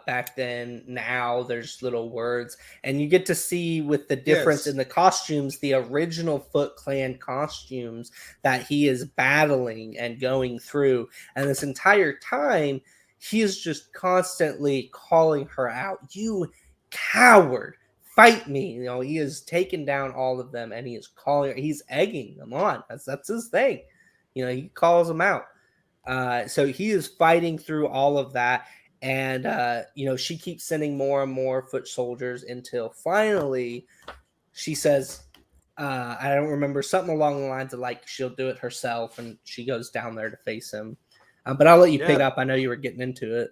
back then, now there's little words, and you get to see with the difference in the costumes, the original Foot Clan costumes that he is battling and going through. And this entire time, he is just constantly calling her out. You coward. Fight me. He has taken down all of them, and he is calling, he's egging them on. That's his thing. He calls them out. So he is fighting through all of that. And, she keeps sending more and more foot soldiers until finally she says, I don't remember, something along the lines of like, she'll do it herself. And she goes down there to face him. But I'll let you pick up. I know you were getting into it.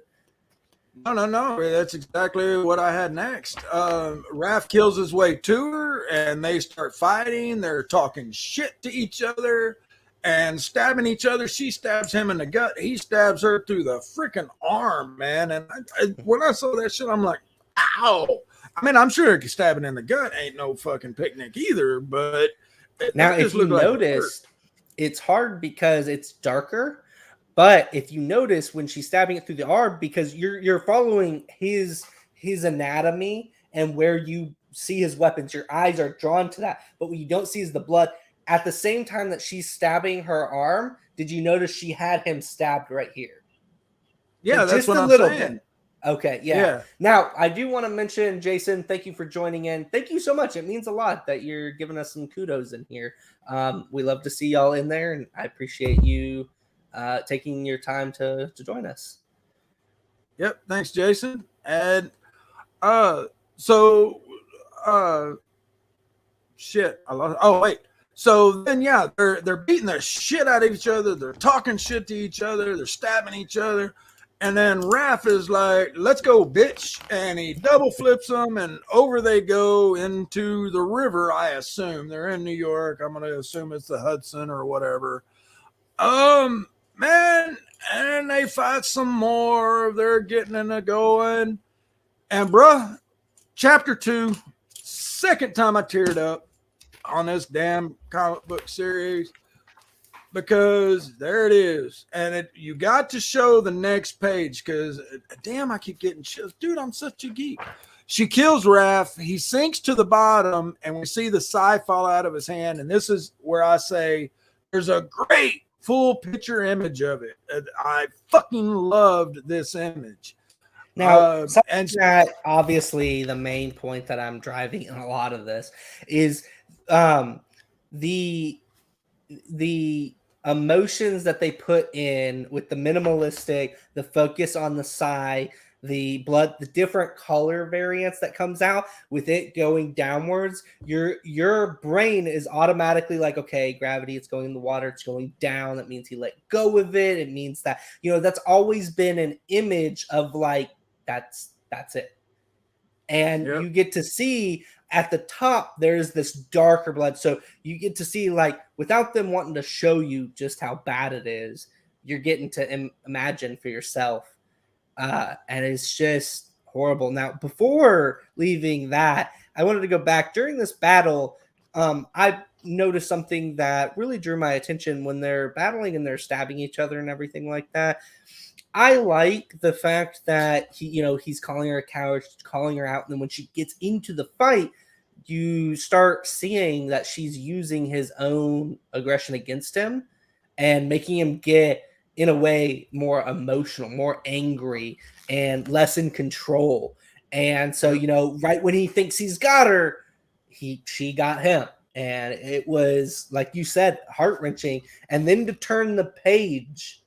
No. That's exactly what I had next. Raph kills his way to her, and they start fighting. They're talking shit to each other and stabbing each other. She stabs him in the gut. He stabs her through the freaking arm, man. And when I saw that shit, I'm like, ow. I mean, I'm sure stabbing in the gut ain't no fucking picnic either, but now if you noticed, it's hard because it's darker. But if you notice when she's stabbing it through the arm, because you're following his anatomy and where you see his weapons, your eyes are drawn to that. But what you don't see is the blood. At the same time that she's stabbing her arm, did you notice she had him stabbed right here? Yeah, Like, that's just what a I'm little saying. bit. Okay, yeah. Now, I do want to mention, Jason, thank you for joining in. Thank you so much. It means a lot that you're giving us some kudos in here. We love to see y'all in there, and I appreciate you taking your time to join us. Yep, thanks, Jason. And shit, I lost. Oh wait. So then, yeah, they're beating the shit out of each other. They're talking shit to each other. They're stabbing each other. And then Raph is like, let's go, bitch. And he double flips them, and over they go into the river, I assume. They're in New York. I'm going to assume it's the Hudson or whatever. Man, and they fight some more. They're getting in a going. And, bruh, chapter 2, second time I teared up on this damn comic book series. Because there it is. And you got to show the next page because, damn, I keep getting chills. Dude, I'm such a geek. She kills Raph. He sinks to the bottom, and we see the sai fall out of his hand. And this is where I say there's a great full picture image of it. I fucking loved this image. Now, that obviously the main point that I'm driving in a lot of this is the emotions that they put in with the minimalistic, the focus on the sai, the blood, the different color variants that comes out with it going downwards. Your brain is automatically like, okay, gravity, it's going in the water, it's going down. That means he let go of it. It means that, that's always been an image of like, that's it. And you get to see at the top, there's this darker blood. So you get to see, like, without them wanting to show you just how bad it is, you're getting to imagine for yourself. And it's just horrible. Now, before leaving that, I wanted to go back. During this battle, I noticed something that really drew my attention when they're battling and they're stabbing each other and everything like that. I like the fact that he's calling her a coward, calling her out, and then when she gets into the fight, you start seeing that she's using his own aggression against him and making him get, in a way, more emotional, more angry, and less in control. And so, right when he thinks he's got her, she got him. And it was, like you said, heart-wrenching. And then to turn the page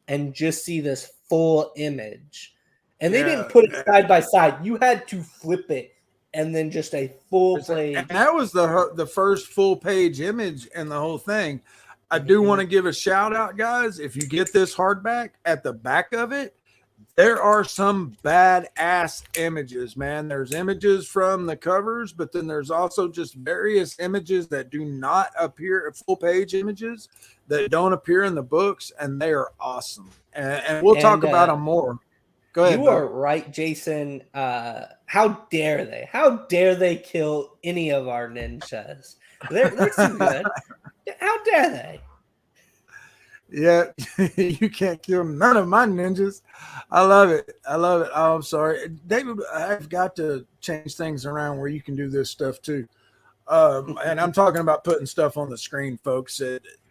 and just see this full image. And they didn't put it side by side. You had to flip it and then just a full page. And that was the first full page image in the whole thing. I do want to give a shout out, guys. If you get this hardback, at the back of it, there are some badass images, man. There's images from the covers, but then there's also just various images that do not appear, full page images that don't appear in the books, and they are awesome. And we'll talk about them more. Go ahead. You are right, Jason. How dare they? How dare they kill any of our ninjas? They're too good. How dare they? Yeah, you can't kill none of my ninjas. I love it. Oh, I'm sorry, David. I've got to change things around where you can do this stuff too. And I'm talking about putting stuff on the screen, folks.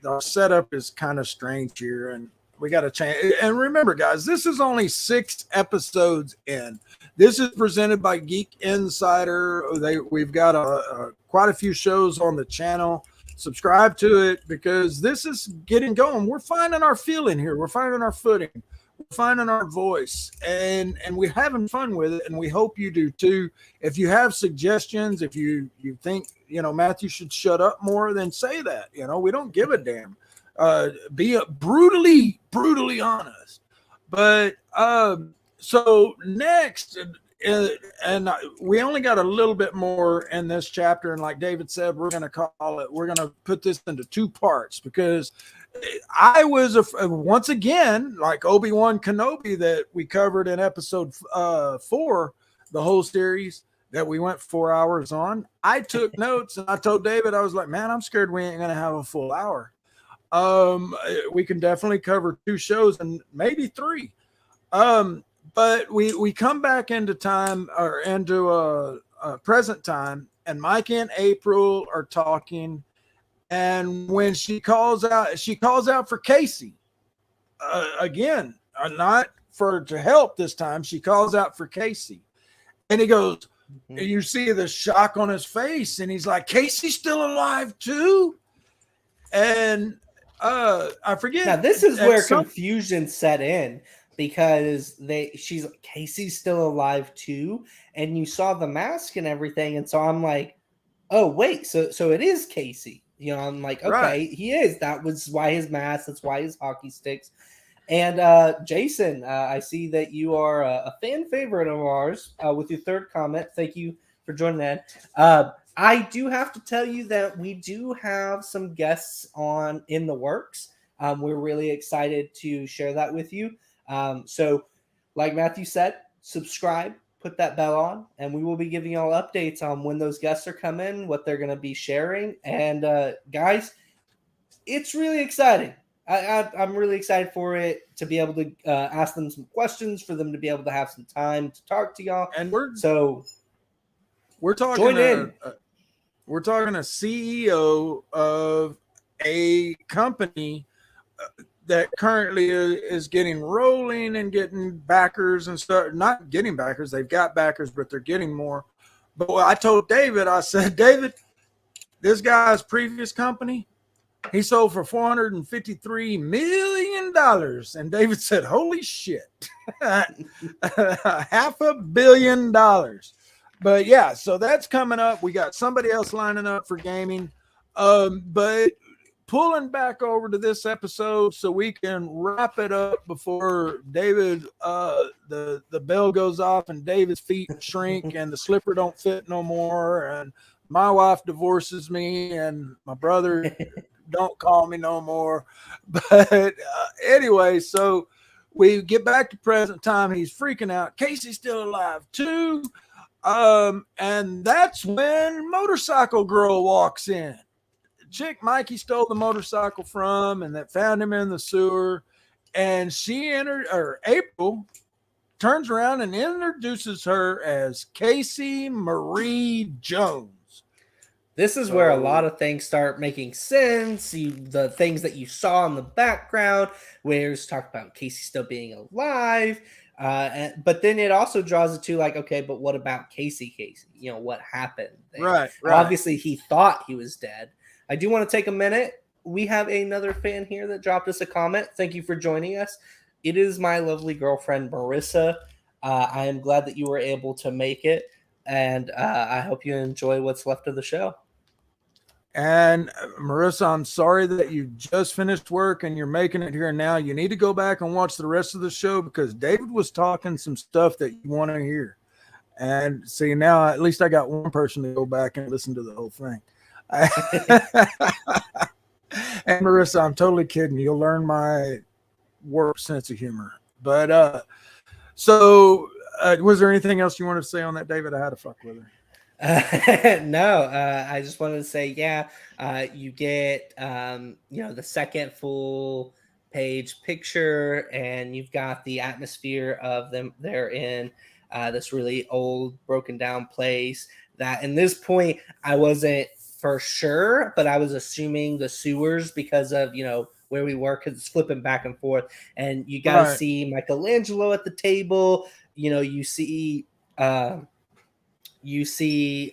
Our setup is kind of strange here, and we got to change. And remember, guys, this is only 6 episodes in. This is presented by Geek Insider. We've got quite a few shows on the channel. Subscribe to it because this is getting going. We're finding our feeling here. We're finding our footing. We're finding our voice, and we're having fun with it. And we hope you do too. If you have suggestions, if you think Matthew should shut up more, then say that. We don't give a damn. Be brutally honest. But so next. And we only got a little bit more in this chapter. And like David said, we're going to put this into 2 parts because I was, once again, like Obi-Wan Kenobi that we covered in episode 4, the whole series that we went 4 hours on. I took notes and I told David, I was like, man, I'm scared we ain't going to have a full hour. We can definitely cover 2 shows and maybe 3. But we come back into time, or into present time, and Mike and April are talking, and when she calls out for Casey again, not for to help this time. She calls out for Casey, and he goes, and you see the shock on his face, and he's like, "Casey's still alive too?" And I forget. Now this is where confusion set in, because she's like, Casey's still alive too, and you saw the mask and everything, and so I'm like, oh wait, so it is Casey. You know, I'm like, okay, right. He is. That was why his mask. That's why his hockey sticks. And Jason, I see that you are a fan favorite of ours with your 3rd comment. Thank you for joining that. I do have to tell you that we do have some guests in the works. We're really excited to share that with you. So like Matthew said, subscribe, put that bell on, and we will be giving you all updates on when those guests are coming, what they're going to be sharing. And guys, it's really exciting. I'm really excited for it, to be able to ask them some questions, for them to be able to have some time to talk to y'all. And we're talking join in. We're talking a CEO of a company that currently is getting rolling and getting backers and stuff. Not getting backers, they've got backers, but they're getting more. But I told David, I said, David, this guy's previous company, he sold for $453 million. And David said, holy shit, $500 million. But yeah, so that's coming up. We got somebody else lining up for gaming. But pulling back over to this episode so we can wrap it up before David, the bell goes off and David's feet shrink and the slipper don't fit no more. And my wife divorces me and my brother don't call me no more. But anyway, so we get back to present time. He's freaking out. Casey's still alive too. And that's when Motorcycle Girl walks in. Chick Mikey stole the motorcycle from and that found him in the sewer. And April turns around and introduces her as Casey Marie Jones. This is where a lot of things start making sense. The things that you saw in the background, where it's talked about Casey still being alive. But then it also draws it to like, okay, but what about Casey? You know, what happened there? Right. Obviously, he thought he was dead. I do want to take a minute. We have another fan here that dropped us a comment. Thank you for joining us. It is my lovely girlfriend, Marissa. I am glad that you were able to make it, and I hope you enjoy what's left of the show. And Marissa, I'm sorry that you just finished work and you're making it here now. You need to go back and watch the rest of the show, because David was talking some stuff that you want to hear. And see, now at least I got one person to go back and listen to the whole thing. And Marissa, I'm totally kidding. You'll learn my warped sense of humor. But so was there anything else you wanted to say on that, David? I had to fuck with her. No, I just wanted to say, you get, the second full page picture, and you've got the atmosphere of them. They're in this really old, broken down place that in this point, I wasn't for sure, but I was assuming the sewers because of, where we were, because it's flipping back and forth. And you got to see Michelangelo at the table. You see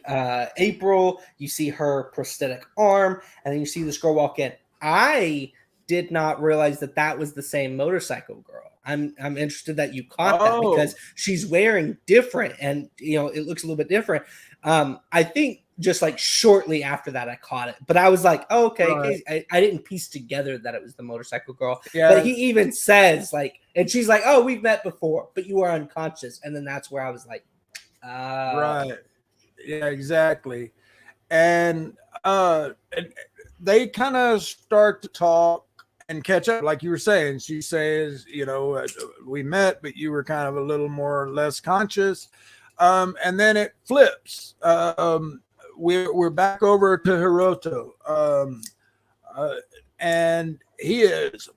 April, you see her prosthetic arm, and then you see this girl walk in. I did not realize that was the same motorcycle girl. I'm interested that you caught that, because she's wearing different, and it looks a little bit different. I think just like shortly after that I caught it, but I was like, oh, okay. Right. I didn't piece together that it was the motorcycle girl. Yeah. But he even says and she's like, oh, we've met before, but you are unconscious. And then that's where I was like, right. Yeah, exactly. And they kind of start to talk and catch up, like you were saying. She says, we met, but you were kind of a little more or less conscious. And then it flips. We're back over to Hiroto. and he is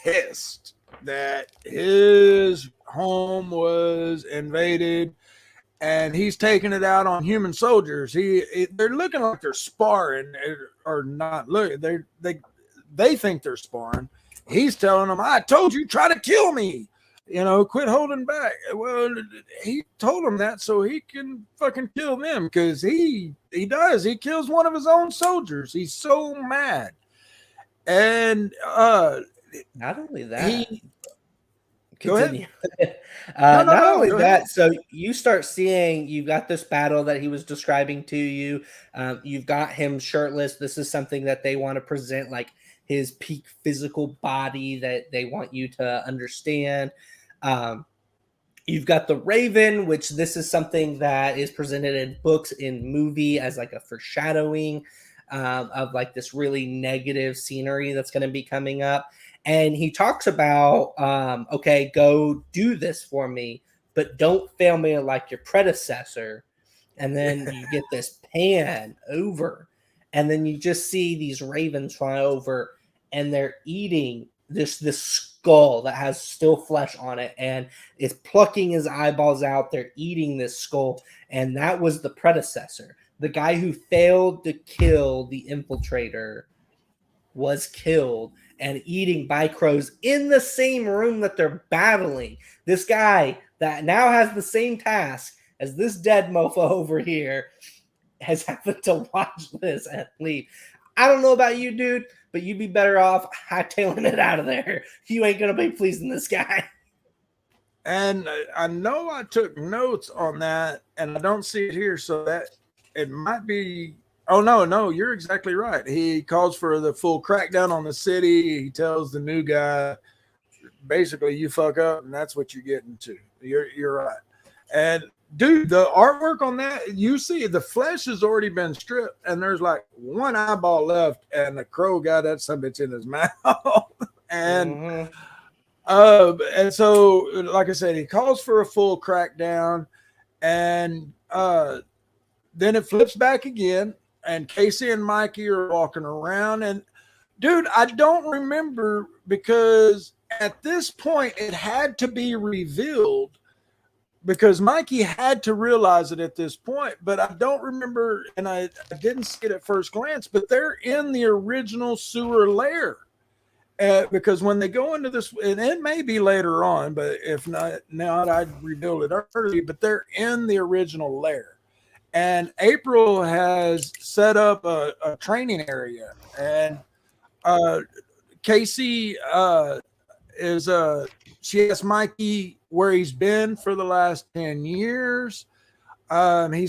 pissed that his home was invaded, and he's taking it out on human soldiers. They're looking like they're sparring, or not. Look, they think they're sparring. He's telling them, "I told you, try to kill me. Quit holding back." Well, he told them that so he can fucking kill them, because he does. He kills one of his own soldiers. He's so mad. And not only that, go ahead. Not only that, so you start seeing, you've got this battle that he was describing to you. You've got him shirtless. This is something that they want to present, like his peak physical body, that they want you to understand. You've got the Raven, which this is something that is presented in books, in movie, as like a foreshadowing of like this really negative scenery that's going to be coming up. And he talks about, okay, go do this for me, but don't fail me like your predecessor. And then you get this pan over, and then you just see these ravens fly over, and they're eating this skull that has still flesh on it, and it's plucking his eyeballs out. They're eating this skull, and that was the predecessor. The guy who failed to kill the infiltrator was killed and eating by crows in the same room that they're battling. This guy that now has the same task as this dead mofo over here has happened to watch this and leave. I don't know about you, dude, but you'd be better off hightailing it out of there. You ain't going to be pleasing this guy. And I know I took notes on that, and I don't see it here, so that it might be. Oh, no, you're exactly right. He calls for the full crackdown on the city. He tells the new guy, basically, you fuck up, and that's what you're getting to. You're right. And, dude, the artwork on that, you see the flesh has already been stripped, and there's like one eyeball left, and the crow got that something in his mouth. And and so, like I said, he calls for a full crackdown, and then it flips back again, and Casey and Mikey are walking around. And, dude, I don't remember, because at this point it had to be revealed, because Mikey had to realize it at this point, but I don't remember, and I didn't see it at first glance, but they're in the original sewer lair. Because when they go into this, and it may be later on, but if not, I'd reveal it early, but they're in the original lair. And April has set up a training area, and Casey she asked Mikey where he's been for the last 10 years. He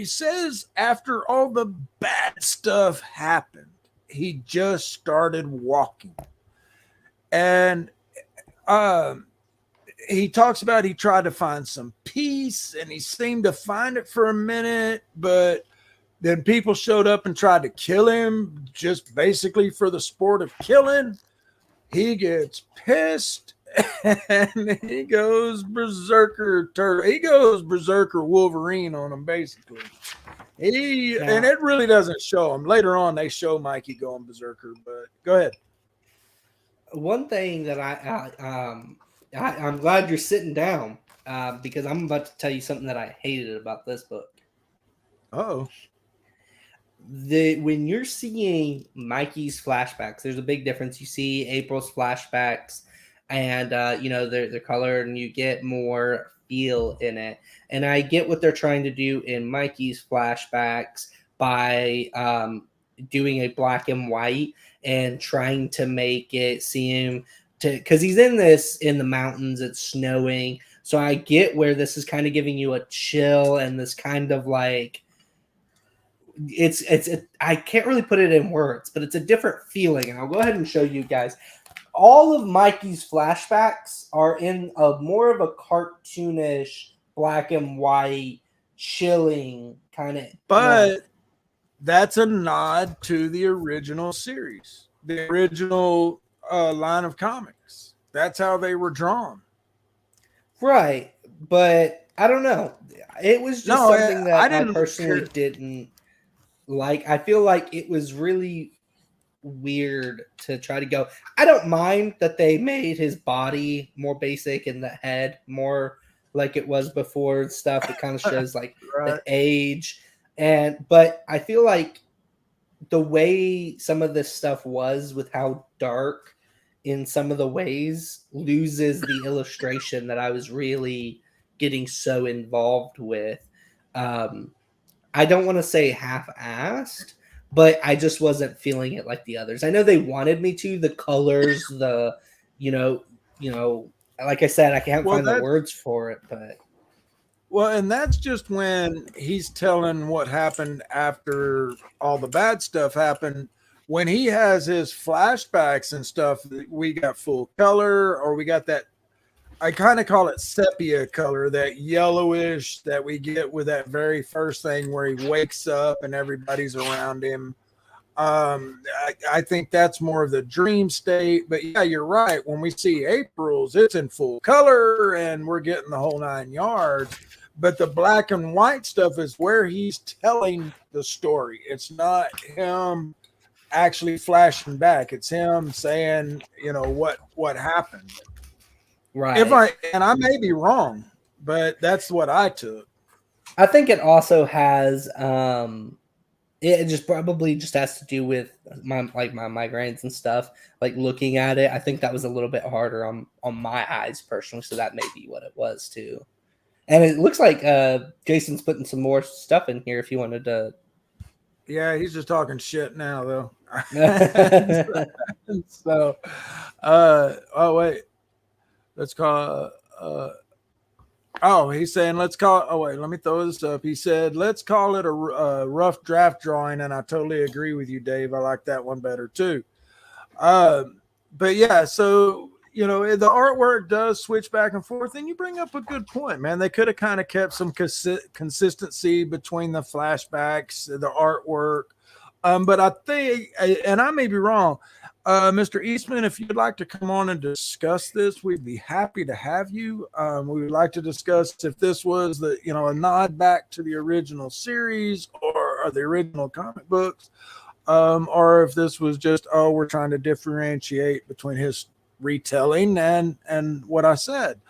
says after all the bad stuff happened, he just started walking. And he talks about he tried to find some peace, and he seemed to find it for a minute, but then people showed up and tried to kill him, just basically for the sport of killing. He gets pissed, and he goes berserker turtle. He goes berserker Wolverine on him, basically. And it really doesn't show him. Later on, they show Mikey going berserker, but go ahead. One thing that I'm glad you're sitting down, because I'm about to tell you something that I hated about this book. Oh. When you're seeing Mikey's flashbacks, there's a big difference. You see April's flashbacks, and they're colored, and you get more feel in it. And I get what they're trying to do in Mikey's flashbacks by doing a black and white and trying to make it seem because he's in the mountains, it's snowing. So I get where this is kind of giving you a chill and this kind of like I can't really put it in words, but it's a different feeling. And I'll go ahead and show you guys. All of Mikey's flashbacks are in a more of a cartoonish black and white chilling kind of. But that's a nod to the original series, the original line of comics. That's how they were drawn. Right. But I don't know. It was just something that I personally didn't like. I feel like it was really weird to try to go. I don't mind that they made his body more basic and the head more like it was before and stuff. It kind of shows like Right. the age, but I feel like the way some of this stuff was with how dark in some of the ways loses the illustration that I was really getting so involved with. I don't want to say half-assed, but I just wasn't feeling it like the others. I know they wanted me to. The colors, you know, like I said, I can't find the words for it, but well, and that's just when he's telling what happened after all the bad stuff happened. When he has his flashbacks and stuff, we got full color, or we got that, I kind of call it sepia color, that yellowish that we get with that very first thing where he wakes up and everybody's around him. I think that's more of the dream state. But yeah, you're right. When we see April's, it's in full color and we're getting the whole 9 yards. But the black and white stuff is where he's telling the story. It's not him actually flashing back. It's him saying, what happened. right. I may be wrong, but that's what I took. I think it also has it just probably just has to do with my migraines and stuff. Like looking at it, I think that was a little bit harder on my eyes personally, so that may be what it was too. And it looks like Jason's putting some more stuff in here if you wanted to. Yeah, he's just talking shit now though. So oh wait. Let's call he's saying let me throw this up. He said, let's call it a rough draft drawing, and I totally agree with you, Dave. I like that one better too. But yeah, so the artwork does switch back and forth, and you bring up a good point, man. They could have kind of kept some consistency between the flashbacks, the artwork. But I think, and I may be wrong, Mr. Eastman, if you'd like to come on and discuss this, we'd be happy to have you. We would like to discuss if this was a nod back to the original series or the original comic books, or if this was just, we're trying to differentiate between his retelling and what I said.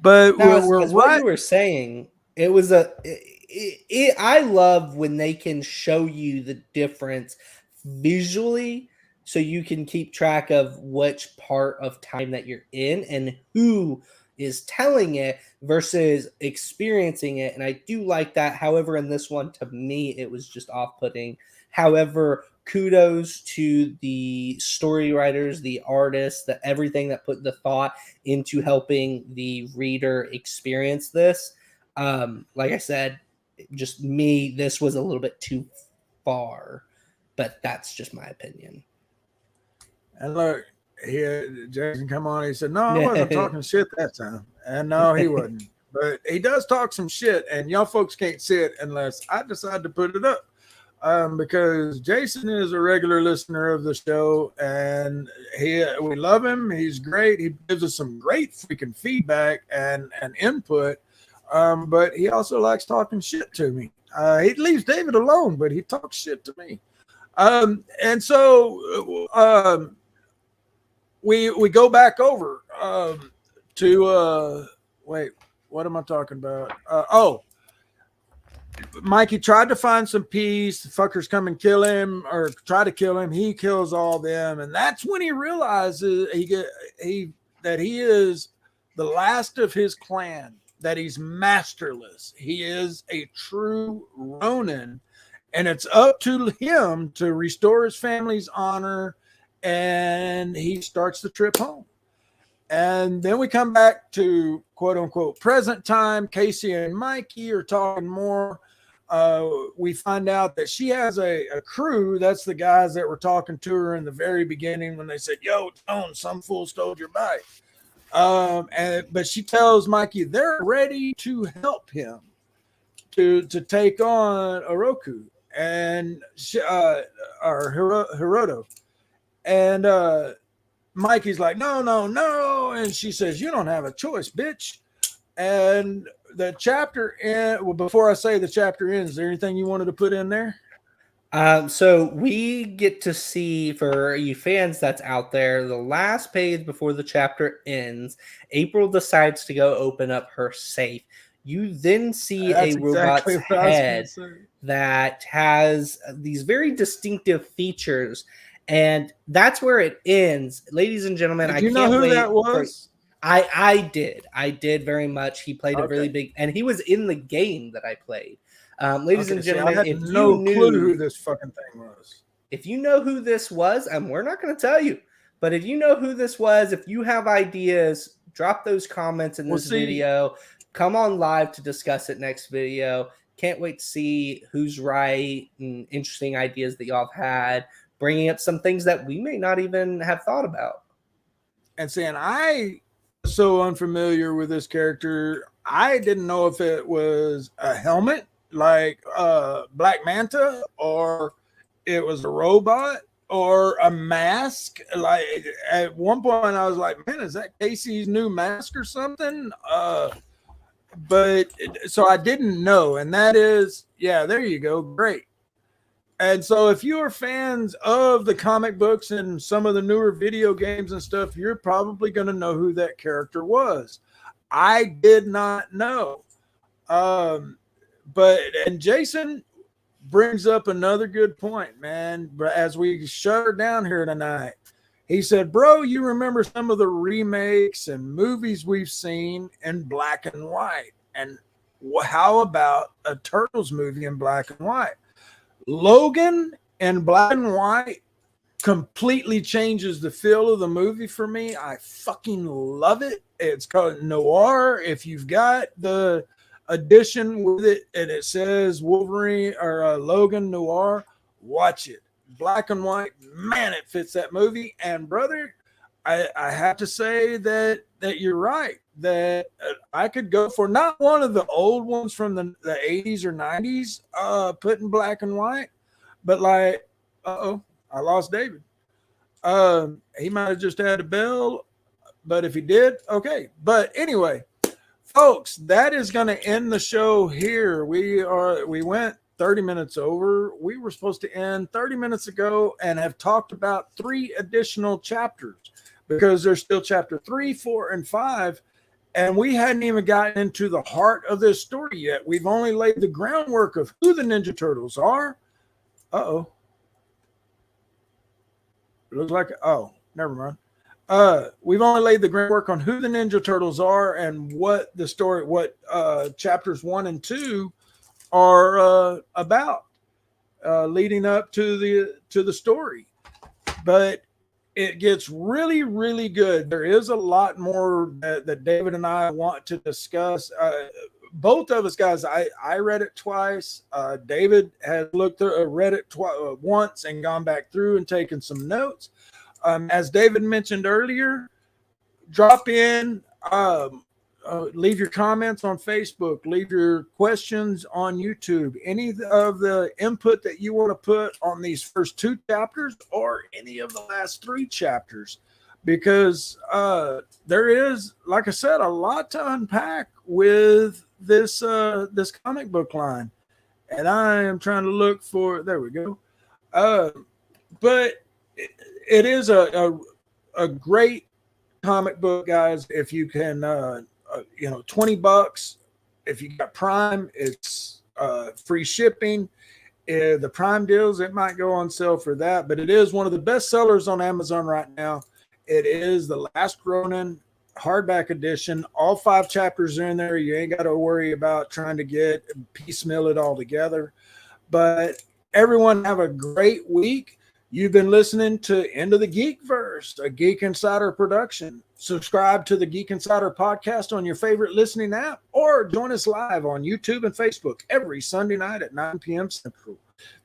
But now, we're as right. What you were saying, it was I love when they can show you the difference visually, so you can keep track of which part of time that you're in and who is telling it versus experiencing it. And I do like that. However, in this one, to me, it was just off-putting. However, kudos to the story writers, the artists, everything that put the thought into helping the reader experience this. Like I said, just me, this was a little bit too far, but that's just my opinion. And look, Jason come on. He said, no, I wasn't talking shit that time. And no, he wasn't. But he does talk some shit, and y'all folks can't see it unless I decide to put it up. Because Jason is a regular listener of the show, and we love him. He's great. He gives us some great freaking feedback and input. But he also likes talking shit to me. He leaves David alone, but he talks shit to me. And so we go back over to wait, what am I talking about? Mikey tried to find some peace. The fuckers come and kill him, or try to kill him. He kills all them, and that's when he realizes that he is the last of his clan, that he's masterless. He is a true Ronin, and it's up to him to restore his family's honor, and he starts the trip home. And then we come back to quote unquote present time. Casey and Mikey are talking more. We find out that she has a crew. That's the guys that were talking to her in the very beginning when they said, yo, Tone, some fool stole your bike. But she tells Mikey they're ready to help him to take on Oroku and Hiroto. And Mikey's like, no. And she says, you don't have a choice, bitch. And the chapter before I say the chapter ends, is there anything you wanted to put in there? So we get to see, for you fans that's out there, the last page before the chapter ends. April decides to go open up her safe. You then see That's a robot's exactly what I was gonna head say. that has these very distinctive features, and that's where it ends. Ladies and gentlemen, Did I you know can't who wait that for. was? I did very much. He played a really Okay. big, and he was in the game that I played. Ladies and Okay, see, I gentlemen, had if you no clue knew who this fucking thing was. if you know who this was, and we're not going to tell you, but if you know who this was, if you have ideas, drop those comments in Well, this see, video. Come on live to discuss it next video. Can't wait to see who's right and interesting ideas that y'all have had, bringing up some things that we may not even have thought about. and saying I so unfamiliar with this character, I didn't know if it was a helmet like Black Manta, or it was a robot, or a mask. Like at one point I was like, man, is that Casey's new mask or something? But so I didn't know, and that is, yeah, there you go, great. And so if you are fans of the comic books and some of the newer video games and stuff, you're probably going to know who that character was. I did not know. But and Jason brings up another good point, man. As we shut her down here tonight, he said, bro, you remember some of the remakes and movies we've seen in black and white. And how about a Turtles movie in black and white? Logan in black and white completely changes the feel of the movie for me. I fucking love it. It's called Noir. If you've got the edition with it and it says Wolverine or Logan Noir, watch it. Black and white, man, it fits that movie. And brother, I have to say that you're right. That I could go for not one of the old ones from the 80s or 90s, put in black and white, but like, I lost David. He might have just had a bell, but if he did, okay. But anyway, folks, that is going to end the show here. We went 30 minutes over. We were supposed to end 30 minutes ago and have talked about 3 additional chapters because there's still chapter 3, 4, and 5. And we hadn't even gotten into the heart of this story yet. We've only laid the groundwork of who the Ninja Turtles are. Looks like, never mind. We've only laid the groundwork on who the Ninja Turtles are and what the story, what chapters 1 and 2 are about, leading up to the story. But it gets really, really good. There is a lot more that David and I want to discuss. Both of us, guys, I read it twice. David has read it once and gone back through and taken some notes. As David mentioned earlier, drop in, leave your comments on Facebook, leave your questions on YouTube, any of the input that you want to put on these first 2 chapters or any of the last 3 chapters, because there is, like I said, a lot to unpack with this comic book line. And I am trying to look for, there we go. But it is a great comic book, guys. If you can, $20. If you got Prime, it's free shipping. The Prime deals, it might go on sale for that, but it is one of the best sellers on Amazon right now. It is the Last Ronin hardback edition. All 5 chapters are in there. You ain't got to worry about trying to piecemeal it all together. But everyone have a great week. You've been listening to Into the Geekverse, a Geek Insider production. Subscribe to the Geek Insider podcast on your favorite listening app, or join us live on YouTube and Facebook every Sunday night at 9 p.m. Central.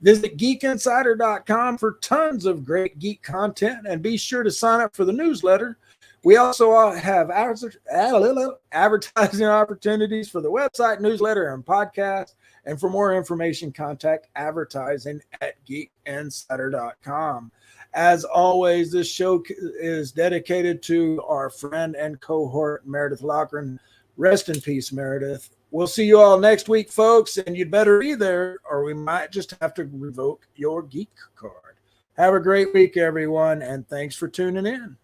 Visit geekinsider.com for tons of great geek content, and be sure to sign up for the newsletter. We also have advertising opportunities for the website, newsletter, and podcast. And for more information, contact advertising@geekinsider.com. As always, this show is dedicated to our friend and cohort, Meredith Loughran. Rest in peace, Meredith. We'll see you all next week, folks, and you'd better be there, or we might just have to revoke your geek card. Have a great week, everyone, and thanks for tuning in.